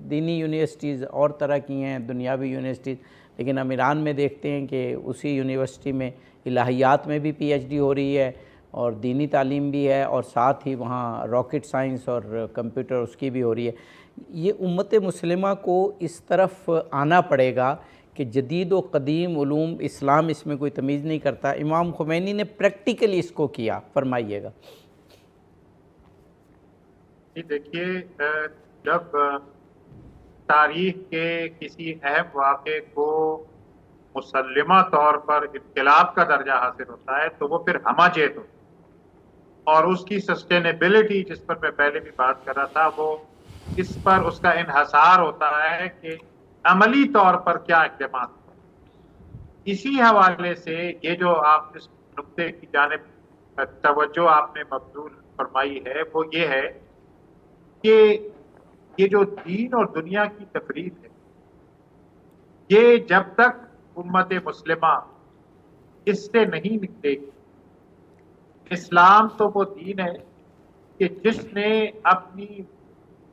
دینی یونیورسٹیز اور طرح کی ہیں، دنیاوی یونیورسٹیز، لیکن ہم ایران میں دیکھتے ہیں کہ اسی یونیورسٹی میں الہیات میں بھی پی ایچ ڈی ہو رہی ہے اور دینی تعلیم بھی ہے، اور ساتھ ہی وہاں راکٹ سائنس اور کمپیوٹر اس کی بھی ہو رہی ہے. یہ امت مسلمہ کو اس طرف آنا پڑے گا کہ جدید و قدیم علوم، اسلام اس میں کوئی تمیز نہیں کرتا. امام خمینی نے پریکٹیکلی اس کو کیا، فرمائیے گا. جی دیکھیے، جب تاریخ کے کسی اہم واقعے کو مسلمہ طور پر انقلاب کا درجہ حاصل ہوتا ہے تو وہ پھر ہمہ جیت ہوتا ہے، اور اس کی سسٹینیبلٹی جس پر میں پہلے بھی بات کر رہا تھا، وہ اس پر اس کا انحصار ہوتا ہے کہ عملی طور پر کیا اقدامات. اسی حوالے سے یہ جو آپ اس نقطے کی جانب توجہ آپ نے مبذول فرمائی ہے، وہ یہ ہے کہ یہ جو دین اور دنیا کی تفریق ہے، یہ جب تک امت مسلمہ اس سے نہیں نکلے گی. اسلام تو وہ دین ہے کہ جس نے اپنی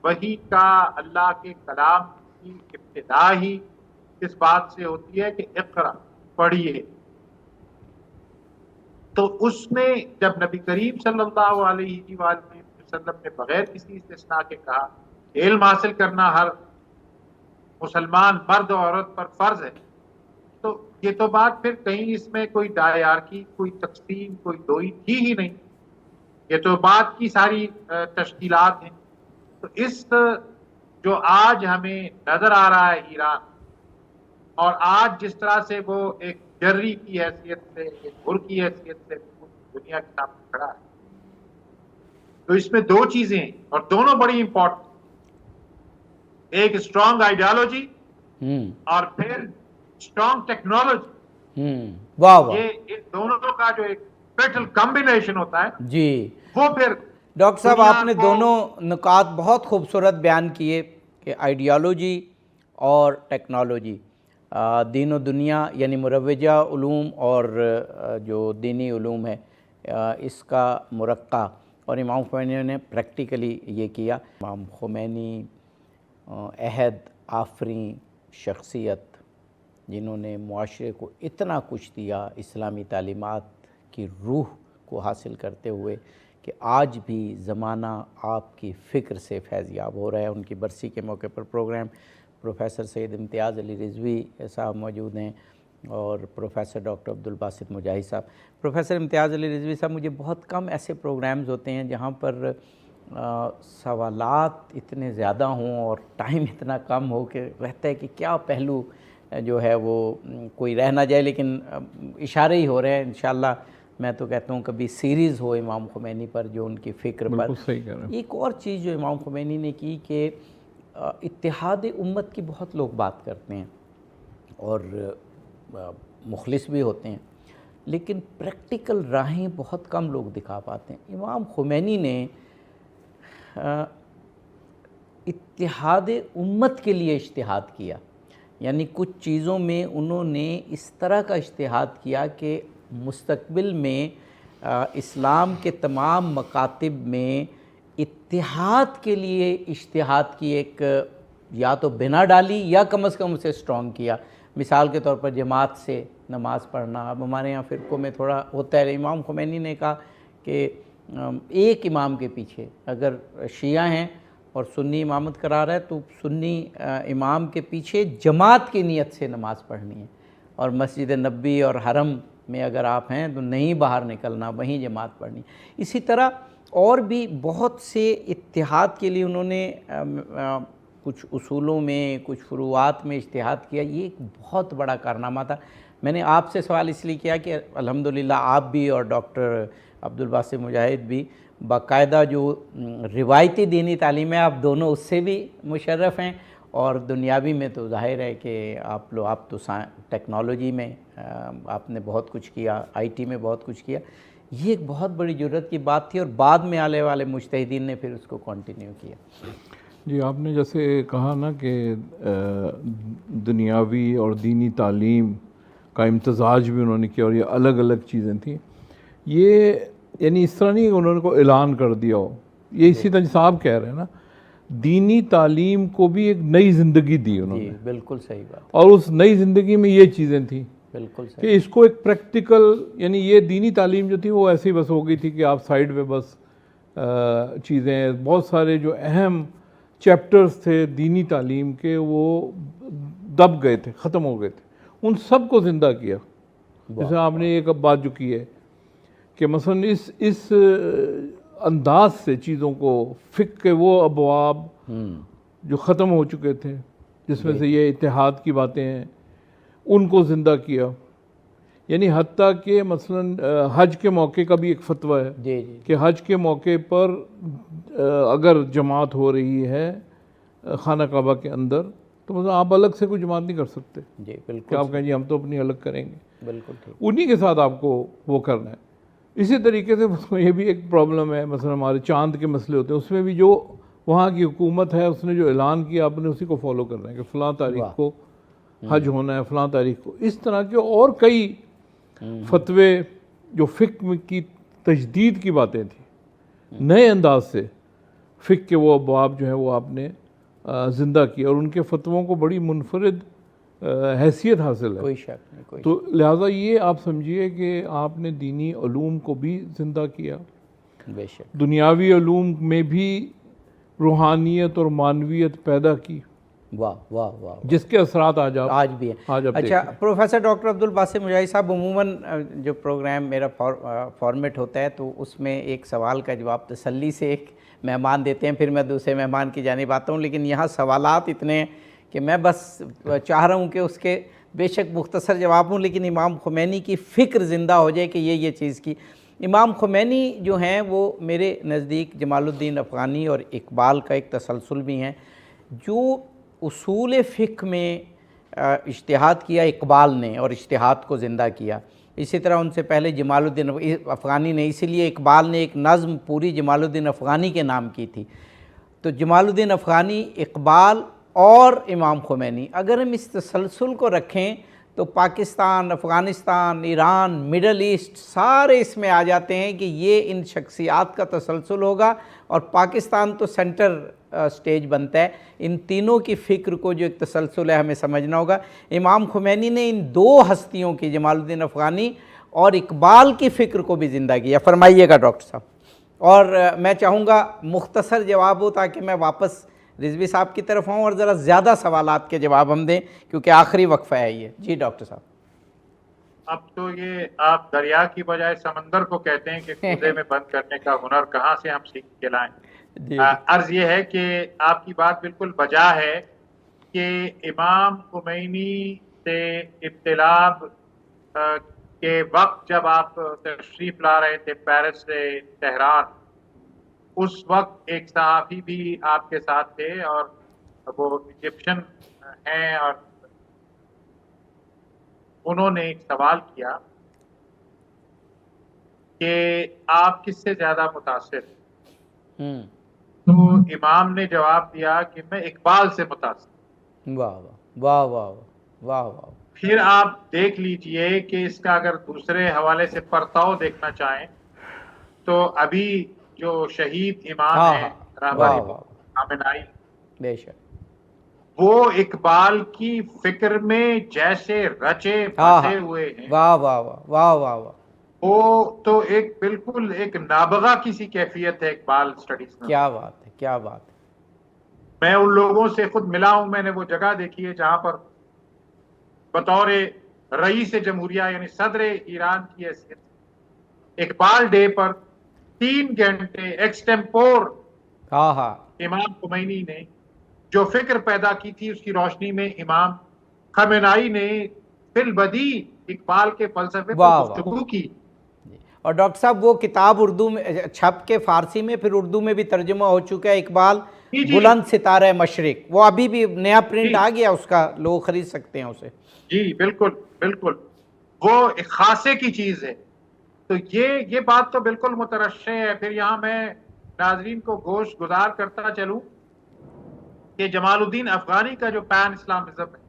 وحی کا، اللہ کے کلام کی ابتدا ہی اس بات سے ہوتی ہے کہ اقرا، پڑھیے. تو اس نے جب نبی کریم صلی اللہ علیہ وآلہ وسلم نے بغیر کسی استثناء کے کہا کہ علم حاصل کرنا ہر مسلمان مرد و عورت پر فرض ہے، تو یہ تو بات پھر کہیں اس میں کوئی ڈائیارکی، کوئی تقسیم، کوئی دوئی تھی ہی نہیں. یہ تو بات کی ساری تشکیلات ہیں. تو اس جو آج ہمیں نظر آ رہا ہے ایران، اور آج جس طرح سے وہ ایک جرری کی حیثیت سے، ایک گھر کی حیثیت سے دنیا کے سامنے کھڑا ہے، تو اس میں دو چیزیں ہیں اور دونوں بڑی امپورٹنٹ. ایک اسٹرانگ آئیڈیالوجی اور پھر اسٹرانگ ٹیکنالوجی. واہ واہ. یہ ان دونوں کا جو ایک فیٹل کمبینیشن ہوتا ہے جی وہ پھر ڈاکٹر صاحب دنیا آپ نے کو دونوں نکات بہت خوبصورت بیان کیے کہ آئیڈیالوجی اور ٹیکنالوجی، دین و دنیا یعنی مروجہ علوم اور جو دینی علوم ہے اس کا مرقع، اور امام خمینی نے پریکٹیکلی یہ کیا. امام خمینی عہد آفریں شخصیت جنہوں نے معاشرے کو اتنا کچھ دیا، اسلامی تعلیمات کی روح کو حاصل کرتے ہوئے کہ آج بھی زمانہ آپ کی فکر سے فیضیاب ہو رہا ہے. ان کی برسی کے موقع پر پروگرام پروفیسر سید امتیاز علی رضوی صاحب موجود ہیں اور پروفیسر ڈاکٹر عبدالباسط مجاہد صاحب. پروفیسر امتیاز علی رضوی صاحب، مجھے بہت کم ایسے پروگرامز ہوتے ہیں جہاں پر سوالات اتنے زیادہ ہوں اور ٹائم اتنا کم ہو کہ رہتا ہے کہ کیا پہلو جو ہے وہ کوئی رہ نہ جائے، لیکن اشارے ہی ہو رہے ہیں. انشاءاللہ میں تو کہتا ہوں کبھی سیریز ہو امام خمینی پر، جو ان کی فکر پر. بالکل صحیح کہہ رہے ہیں. ایک اور چیز جو امام خمینی نے کی کہ اتحاد امت کی بہت لوگ بات کرتے ہیں اور مخلص بھی ہوتے ہیں، لیکن پریکٹیکل راہیں بہت کم لوگ دکھا پاتے ہیں. امام خمینی نے اتحاد امت کے لیے اجتہاد کیا، یعنی کچھ چیزوں میں انہوں نے اس طرح کا اجتہاد کیا کہ مستقبل میں اسلام کے تمام مکاتب میں اتحاد کے لیے اجتہاد کی ایک یا تو بنا ڈالی یا کم از کم اسے اسٹرانگ کیا. مثال کے طور پر جماعت سے نماز پڑھنا. اب ہمارے ہاں فرقوں میں تھوڑا ہوتا ہے. امام خمینی نے کہا کہ ایک امام کے پیچھے اگر شیعہ ہیں اور سنی امامت کرا رہا ہے تو سنی امام کے پیچھے جماعت کی نیت سے نماز پڑھنی ہے، اور مسجد نبوی اور حرم میں اگر آپ ہیں تو نہیں باہر نکلنا، وہیں جماعت پڑھنی. اسی طرح اور بھی بہت سے اتحاد کے لیے انہوں نے کچھ اصولوں میں، کچھ فروعات میں اجتہاد کیا. یہ ایک بہت بڑا کارنامہ تھا. میں نے آپ سے سوال اس لیے کیا کہ الحمدللہ آپ بھی اور ڈاکٹر عبدالباسط مجاہد بھی باقاعدہ جو روایتی دینی تعلیم ہے آپ دونوں اس سے بھی مشرف ہیں، اور دنیاوی میں تو ظاہر ہے کہ آپ تو ٹیکنالوجی میں آپ نے بہت کچھ کیا، آئی ٹی میں بہت کچھ کیا. یہ ایک بہت بڑی ضرورت کی بات تھی اور بعد میں آنے والے مجتہدین نے پھر اس کو کنٹینیو کیا. جی آپ نے جیسے کہا نا کہ دنیاوی اور دینی تعلیم کا امتزاج بھی انہوں نے کیا اور یہ الگ الگ چیزیں تھیں. یہ یعنی اس طرح نہیں کہ انہوں نے کو اعلان کر دیا ہو، یہ اسی طرح صاحب کہہ رہے ہیں نا، دینی تعلیم کو بھی ایک نئی زندگی دی انہوں نے. بالکل صحیح بات. اور اس نئی زندگی میں یہ چیزیں تھیں بالکل صحیح کہ اس کو ایک پریکٹیکل، یعنی یہ دینی تعلیم جو تھی وہ ایسی بس ہو گئی تھی کہ آپ سائیڈ پہ بس چیزیں، بہت سارے جو اہم چیپٹرز تھے دینی تعلیم کے وہ دب گئے تھے، ختم ہو گئے تھے. ان سب کو زندہ کیا. جیسے آپ نے ایک بات جو کی ہے کہ مثلا اس انداز سے چیزوں کو، فقہ کے وہ ابواب جو ختم ہو چکے تھے جس میں سے یہ اتحاد کی باتیں ہیں ان کو زندہ کیا. یعنی حتیٰ کہ مثلا حج کے موقع کا بھی ایک فتویٰ ہے کہ حج کے موقع پر اگر جماعت ہو رہی ہے خانہ کعبہ کے اندر تو مثلا آپ الگ سے کوئی جماعت نہیں کر سکتے. جی بالکل. کہ آپ کہیں جی ہم تو اپنی الگ کریں گے. بالکل ٹھیک. انہی کے ساتھ آپ کو وہ کرنا ہے. اسی طریقے سے یہ بھی ایک پرابلم ہے، مثلا ہمارے چاند کے مسئلے ہوتے ہیں، اس میں بھی جو وہاں کی حکومت ہے اس نے جو اعلان کیا آپ نے اسی کو فالو کرنا ہے کہ فلاں تاریخ کو حج ہونا ہے، فلاں تاریخ کو. اس طرح کے اور کئی فتوے جو فقہ کی تجدید کی باتیں تھیں، نئے انداز سے فقہ کے وہ ابواب جو ہیں وہ آپ نے زندہ کیا، اور ان کے فتووں کو بڑی منفرد حیثیت حاصل ہے. کوئی شک نہیں، کوئی تو لہٰذا یہ آپ سمجھیے کہ آپ نے دینی علوم کو بھی زندہ کیا، بے شک. دنیاوی علوم میں بھی روحانیت اور معنویت پیدا کی، واہ واہ واہ. جس کے اثرات آج بھی ہیں. اچھا پروفیسر ڈاکٹر عبدالباسط مجاہد صاحب، عموماً جو پروگرام میرا فارمیٹ ہوتا ہے تو اس میں ایک سوال کا جواب تسلی سے ایک مہمان دیتے ہیں، پھر میں دوسرے مہمان کی جانب آتا ہوں، لیکن یہاں سوالات اتنے ہیں کہ میں بس چاہ رہا ہوں کہ اس کے بے شک مختصر جواب ہوں، لیکن امام خمینی کی فکر زندہ ہو جائے کہ یہ چیز کی. امام خمینی جو ہیں وہ میرے نزدیک جمال الدین افغانی اور اقبال کا ایک تسلسل بھی ہیں. جو اصول فقہ میں اجتہاد کیا اقبال نے اور اجتہاد کو زندہ کیا، اسی طرح ان سے پہلے جمال الدین افغانی نے، اسی لیے اقبال نے ایک نظم پوری جمال الدین افغانی کے نام کی تھی. تو جمال الدین افغانی، اقبال اور امام خمینی، اگر ہم اس تسلسل کو رکھیں تو پاکستان، افغانستان، ایران، مڈل ایسٹ سارے اس میں آ جاتے ہیں کہ یہ ان شخصیات کا تسلسل ہوگا، اور پاکستان تو سینٹر سٹیج بنتا ہے. ان تینوں کی فکر کو جو ایک تسلسل ہے ہمیں سمجھنا ہوگا. امام خمینی نے ان دو ہستیوں کی، جمال الدین افغانی اور اقبال کی فکر کو بھی زندہ کیا. فرمائیے گا ڈاکٹر صاحب. اور میں چاہوں گا مختصر جواب ہو تاکہ میں واپس رضوی صاحب کی طرف ہوں اور ذرا زیادہ سوالات کے جواب ہم دیں، کیونکہ آخری وقفہ ہے یہ. جی ڈاکٹر صاحب. اب تو یہ آپ دریا کی بجائے سمندر کو کہتے ہیں کہ کوزے میں بند کرنے کا ہنر کہاں سے ہم سیکھ کے لائیں. عرض یہ ہے کہ آپ کی بات بالکل بجا ہے کہ امام خمینی سے ابتلاب کے وقت جب آپ تشریف لا رہے تھے پیرس سے تہران، اس وقت ایک صحافی بھی آپ کے ساتھ تھے اور وہ ایجپشن ہیں، اور انہوں نے ایک سوال کیا کہ آپ کس سے زیادہ متاثر ہیں؟ تو امام نے جواب دیا کہ میں اقبال سے متاثر. واہ واہ واہ واہ واہ. پھر آپ دیکھ لیجئے کہ اس کا اگر دوسرے حوالے سے پرتاؤ دیکھنا چاہیں تو ابھی جو شہید امام ہیں رہبر خامنائی، بے شک وہ اقبال کی فکر میں جیسے رچے بسے ہوئے ہیں. واہ واہ واہ واہ واہ. وہ تو ایک بالکل ایک نابغہ کسی کیفیت ہے اقبال سٹڈیز میں. کیا بات ہے، کیا بات ہے. میں ان لوگوں سے خود ملا ہوں، میں نے وہ جگہ دیکھی ہے جہاں پر بطور رئیس جمہوریہ یعنی صدر ایران کی حیثیت اقبال ڈے پر 3 گھنٹے ایکسٹمپور امام خمینی نے جو فکر پیدا کی تھی اس کی روشنی میں امام خامنائی نے بالبدی اقبال کے فلسفے پر گفتگو کی. اور ڈاکٹر صاحب وہ کتاب اردو میں چھپ کے فارسی میں پھر اردو میں بھی ترجمہ ہو چکا ہے، اقبال بلند ستارہ مشرق، وہ ابھی بھی نیا پرنٹ آ گیا اس کا، لوگ خرید سکتے ہیں اسے. جی بالکل بالکل، وہ ایک خاصے کی چیز ہے. تو یہ بات تو بالکل مترشح ہے. پھر یہاں میں ناظرین کو گوش گزار کرتا چلوں کہ جمال الدین افغانی کا جو پین اسلامزم ہے،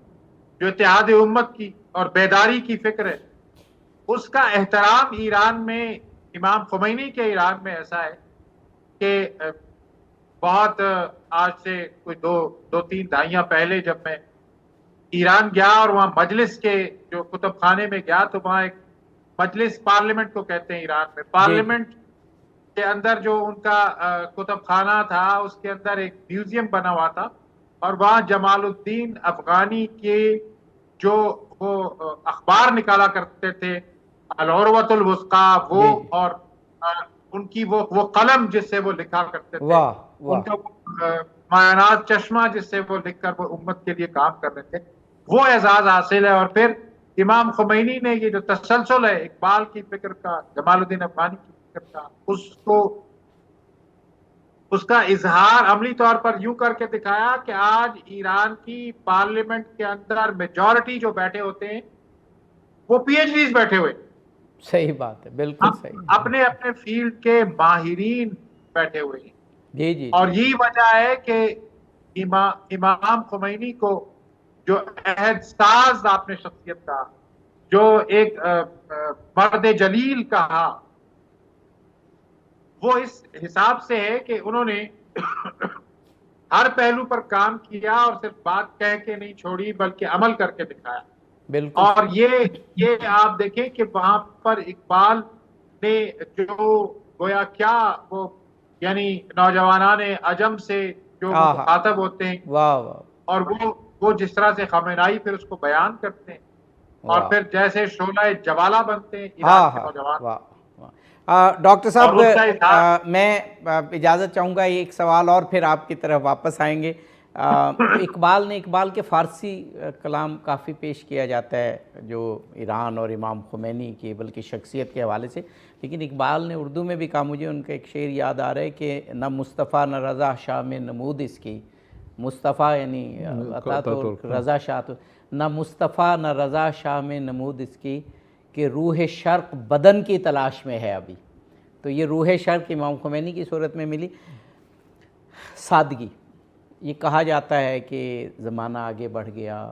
جو اتحاد امت کی اور بیداری کی فکر ہے، اس کا احترام ایران میں، امام خمینی کے ایران میں ایسا ہے کہ بہت آج سے کوئی دو تین دہائیاں پہلے جب میں ایران گیا اور وہاں مجلس کے جو کتب خانے میں گیا تو وہاں ایک مجلس، پارلیمنٹ کو کہتے ہیں ایران میں، پارلیمنٹ کے اندر جو ان کا کتب خانہ تھا اس کے اندر ایک میوزیم بنا ہوا تھا، اور وہاں جمال الدین افغانی کے جو وہ اخبار نکالا کرتے تھے، العروۃ الوثقی، وہ اور ان کی وہ قلم جس سے وہ لکھا کرتے تھے، ان کا معانات چشمہ جس سے وہ لکھ کر وہ امت کے لیے کام کر رہے تھے، وہ اعزاز حاصل ہے. اور پھر امام خمینی نے یہ جو تسلسل ہے اقبال کی فکر کا، جمال الدین افغانی کی فکر کا، اس کا اظہار عملی طور پر یوں کر کے دکھایا کہ آج ایران کی پارلیمنٹ کے اندر میجورٹی جو بیٹھے ہوتے ہیں وہ پی ایچ ڈیز بیٹھے ہوئے. صحیح بات ہے، بالکل صحیح. اپنے اپنے فیلڈ کے ماہرین بیٹھے ہوئے ہیں. جی. اور یہی وجہ ہے کہ امام خمینی کو جو عہد ساز آپ نے شخصیت کہا، جو ایک مرد جلیل کہا، وہ اس حساب سے ہے کہ انہوں نے ہر پہلو پر کام کیا اور صرف بات کہہ کے نہیں چھوڑی بلکہ عمل کر کے دکھایا. بالکل. اور یہ آپ دیکھیں کہ وہاں پر اقبال نے جو گویا کیا وہ یعنی نوجوانان عجم سے جو مخاطب ہوتے ہیں واہ واہ اور وہ جس طرح سے خامنائی پھر اس کو بیان کرتے ہیں اور پھر جیسے شعلہ جوالہ بنتے ہیں ایران کے نوجوان. ڈاکٹر اور ان کا صاحب میں اجازت چاہوں گا ایک سوال اور پھر آپ کی طرف واپس آئیں گے. اقبال کے فارسی کلام کافی پیش کیا جاتا ہے جو ایران اور امام خمینی کی بلکہ شخصیت کے حوالے سے، لیکن اقبال نے اردو میں بھی کہا. مجھے ان کا ایک شعر یاد آ رہا ہے کہ نہ مصطفیٰ نہ رضا شاہ میں نمود اس کی، مصطفیٰ یعنی عطا ترک، رضا شاہ تو نہ مصطفیٰ نہ رضا شاہ میں نمود اس کی کہ روح شرق بدن کی تلاش میں ہے ابھی. تو یہ روح شرق امام خمینی کی صورت میں ملی. سادگی، یہ کہا جاتا ہے کہ زمانہ آگے بڑھ گیا،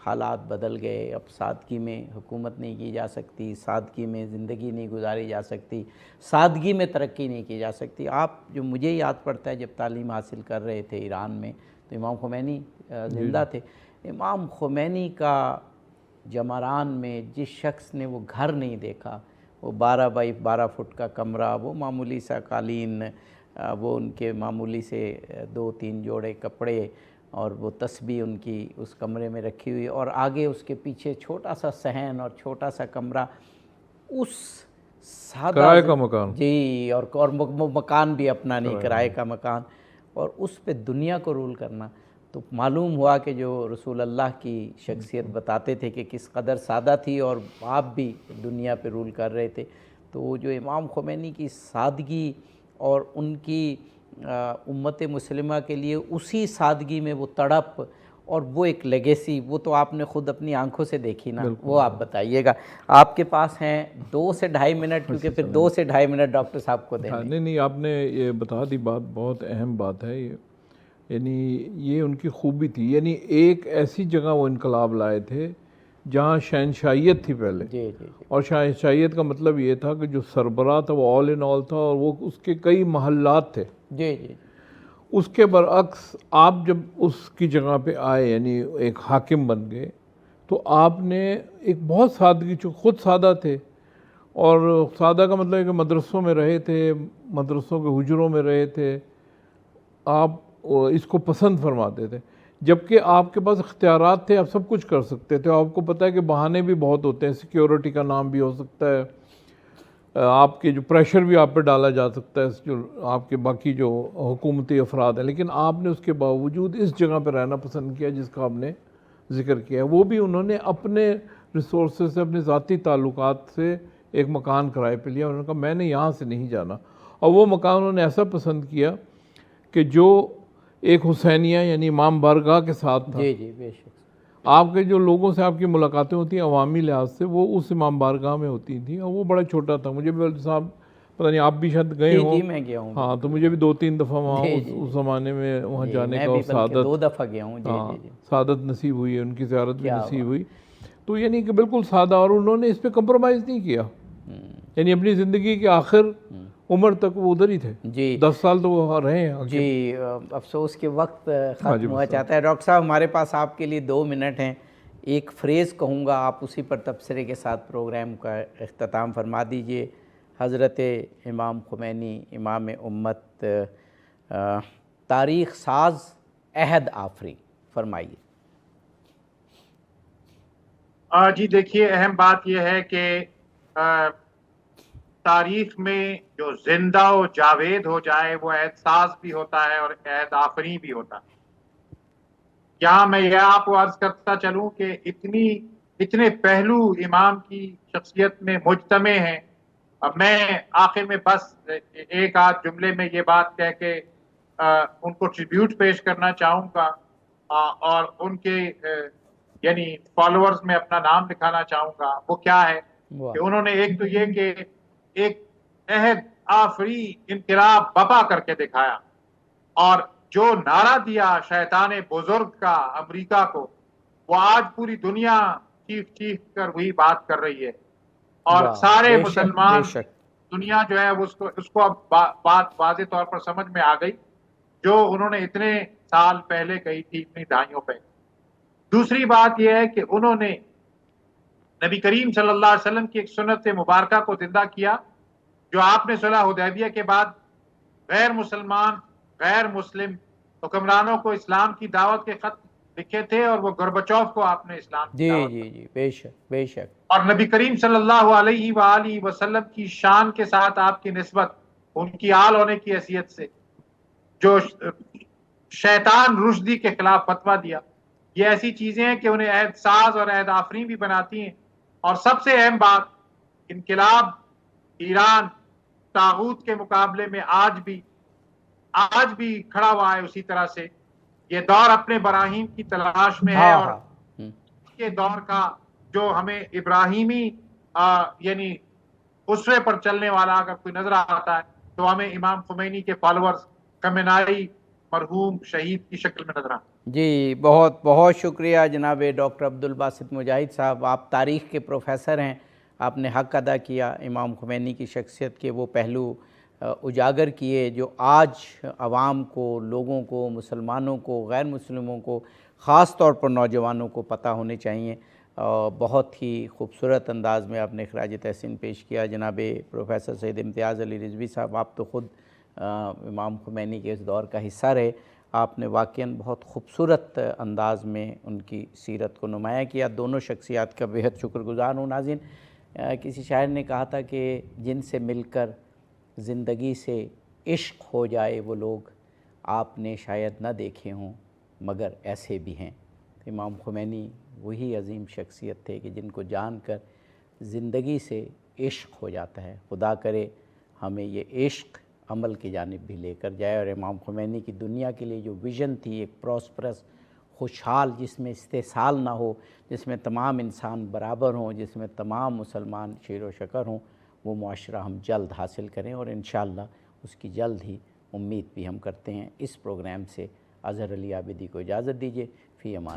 حالات بدل گئے، اب سادگی میں حکومت نہیں کی جا سکتی، سادگی میں زندگی نہیں گزاری جا سکتی، سادگی میں ترقی نہیں کی جا سکتی. آپ جو مجھے یاد پڑتا ہے جب تعلیم حاصل کر رہے تھے ایران میں تو امام خمینی زندہ تھے. امام خمینی کا جمران میں جس شخص نے وہ گھر نہیں دیکھا، وہ 12 بائی 12 فٹ کا کمرہ، وہ معمولی سا قالین، وہ ان کے معمولی سے 2-3 جوڑے کپڑے اور وہ تسبیح ان کی اس کمرے میں رکھی ہوئی، اور آگے اس کے پیچھے چھوٹا سا صحن اور چھوٹا سا کمرہ، اس سادہ کرائے کا مکان، جی، اور مکان بھی اپنا نہیں، کرائے کا مکان، اور اس پہ دنیا کو رول کرنا. تو معلوم ہوا کہ جو رسول اللہ کی شخصیت بتاتے تھے کہ کس قدر سادہ تھی اور آپ بھی دنیا پہ رول کر رہے تھے. تو وہ جو امام خمینی کی سادگی اور ان کی امت مسلمہ کے لیے اسی سادگی میں وہ تڑپ اور وہ ایک لیگیسی، وہ تو آپ نے خود اپنی آنکھوں سے دیکھی نا، وہ آپ بتائیے گا. آپ کے پاس ہیں 2 سے 2.5 منٹ، کیونکہ پھر 2 سے 2.5 منٹ ڈاکٹر صاحب کو دیں. نہیں آپ نے یہ بتا دی بات، بہت اہم بات ہے یہ. یعنی یہ ان کی خوبی تھی، یعنی ایک ایسی جگہ وہ انقلاب لائے تھے جہاں شہنشاہیت تھی پہلے. جی جی. اور شہنشاہیت کا مطلب یہ تھا کہ جو سربراہ تھا وہ آل ان آل تھا، اور وہ اس کے کئی محلات تھے. جی جی. اس کے برعکس آپ جب اس کی جگہ پہ آئے، یعنی ایک حاکم بن گئے، تو آپ نے ایک بہت سادگی، چونکہ خود سادہ تھے، اور سادہ کا مطلب ہے کہ مدرسوں میں رہے تھے، مدرسوں کے حجروں میں رہے تھے، آپ اس کو پسند فرماتے تھے. جبکہ آپ کے پاس اختیارات تھے، آپ سب کچھ کر سکتے تھے. آپ کو پتہ ہے کہ بہانے بھی بہت ہوتے ہیں، سیکیورٹی کا نام بھی ہو سکتا ہے، آپ کے جو پریشر بھی آپ پہ ڈالا جا سکتا ہے جو آپ کے باقی جو حکومتی افراد ہیں، لیکن آپ نے اس کے باوجود اس جگہ پہ رہنا پسند کیا جس کا آپ نے ذکر کیا. وہ بھی انہوں نے اپنے ریسورسز سے، اپنے ذاتی تعلقات سے ایک مکان کرائے پہ لیا. انہوں نے کہا میں نے یہاں سے نہیں جانا، اور وہ مکان انہوں نے ایسا پسند کیا کہ جو ایک حسینیہ یعنی امام بارگاہ کے ساتھ تھا. جی جی، بے شک. آپ کے جو لوگوں سے آپ کی ملاقاتیں ہوتی ہیں عوامی لحاظ سے، وہ اس امام بارگاہ میں ہوتی تھیں، اور وہ بڑا چھوٹا تھا. مجھے بھی صاحب پتہ نہیں آپ بھی شاید گئے ہوں. جی میں گیا ہوں. ہاں، تو مجھے بھی 2-3 دفعہ وہاں اس زمانے میں وہاں جانے کا، اور سعادت 2 دفعہ گیا ہوں. جی جی. سعادت نصیب ہوئی ہے، ان کی زیارت بھی نصیب ہوئی. تو یعنی کہ بالکل سادہ، اور انہوں نے اس پہ کمپرومائز نہیں کیا. یعنی اپنی زندگی کے آخر عمر تک وہ ادھر ہی تھے. جی 10 سال تو وہ رہے ہیں. جی افسوس کہ وقت ختم ہوا چاہتا ہے. ڈاکٹر صاحب ہمارے پاس آپ کے لیے 2 منٹ ہیں. ایک فریز کہوں گا، آپ اسی پر تبصرے کے ساتھ پروگرام کا اختتام فرما دیجئے. حضرت امام خمینی امام امت، تاریخ ساز، عہد آفری، فرمائیے. جی دیکھیے، اہم بات یہ ہے کہ تاریخ میں جو زندہ و جاوید ہو جائے وہ عہد ساز بھی ہوتا ہے اور عہد آفری بھی ہوتا ہے. یہاں میں یہ آپ کو عرض کرتا چلوں کہ اتنے پہلو امام کی شخصیت میں مجتمع ہیں. اب میں آخر میں بس ایک آدھ جملے میں یہ بات کہہ کے ان کو ٹریبیوٹ پیش کرنا چاہوں گا، اور ان کے یعنی فالوورز میں اپنا نام لکھانا چاہوں گا. وہ کیا ہے کہ انہوں نے ایک تو یہ کہ ایک عہد آفری انقلاب بپا کر کے دکھایا، اور جو نعرہ دیا شیطان بزرگ کا امریکہ کو، وہ آج پوری دنیا چیخ کر وہی بات کر رہی ہے، اور سارے مسلمان دنیا جو ہے اس کو اب بات واضح طور پر سمجھ میں آ گئی جو انہوں نے اتنے سال پہلے کہی تھی اپنی دائیوں پہ. دوسری بات یہ ہے کہ انہوں نے نبی کریم صلی اللہ علیہ وسلم کی ایک سنت مبارکہ کو زندہ کیا جو آپ نے صلح حدیبیہ کے بعد غیر مسلمان غیر مسلم حکمرانوں کو اسلام کی دعوت کے خط لکھے تھے اور وہ گورباچوف کو آپ نے اسلام کی جی دعوت جی جی بے شک بے شک. اور نبی کریم صلی اللہ علیہ وآلہ وسلم کی شان کے ساتھ آپ کی نسبت ان کی آل ہونے کی حیثیت سے جو شیطان رشدی کے خلاف فتویٰ دیا، یہ ایسی چیزیں ہیں کہ انہیں عہد ساز اور عہد آفرین بھی بناتی ہیں. اور سب سے اہم بات، انقلاب ایران طاغوت کے مقابلے میں آج بھی کھڑا ہوا ہے اسی طرح سے. یہ دور اپنے براہیم کی تلاش میں ہے، اور کے دور کا جو ہمیں ابراہیمی یعنی اسوے پر چلنے والا اگر کوئی نظر آتا ہے تو ہمیں امام خمینی کے فالورز خمینائی مرحوم شہید کی شکل میں نظر آتا ہے. جی بہت بہت شکریہ جناب ڈاکٹر عبدالباسط مجاہد صاحب. آپ تاریخ کے پروفیسر ہیں، آپ نے حق ادا کیا، امام خمینی کی شخصیت کے وہ پہلو اجاگر کیے جو آج عوام کو، لوگوں کو، مسلمانوں کو، غیر مسلموں کو، خاص طور پر نوجوانوں کو پتہ ہونے چاہیے. بہت ہی خوبصورت انداز میں آپ نے خراج تحسین پیش کیا. جناب پروفیسر سید امتیاز علی رضوی صاحب، آپ تو خود امام خمینی کے اس دور کا حصہ رہے. آپ نے واقعاً بہت خوبصورت انداز میں ان کی سیرت کو نمایاں کیا. دونوں شخصیات کا بیحد شکر گزار ہوں. ناظرین، کسی شاعر نے کہا تھا کہ جن سے مل کر زندگی سے عشق ہو جائے وہ لوگ آپ نے شاید نہ دیکھے ہوں مگر ایسے بھی ہیں. امام خمینی وہی عظیم شخصیت تھے کہ جن کو جان کر زندگی سے عشق ہو جاتا ہے. خدا کرے ہمیں یہ عشق عمل کی جانب بھی لے کر جائے. اور امام خمینی کی دنیا کے لیے جو ویژن تھی، ایک پراسپرس، خوشحال، جس میں استحصال نہ ہو، جس میں تمام انسان برابر ہوں، جس میں تمام مسلمان شیر و شکر ہوں، وہ معاشرہ ہم جلد حاصل کریں. اور انشاءاللہ اس کی جلد ہی امید بھی ہم کرتے ہیں. اس پروگرام سے اظہر علی عابدی کو اجازت دیجیے. فی امان.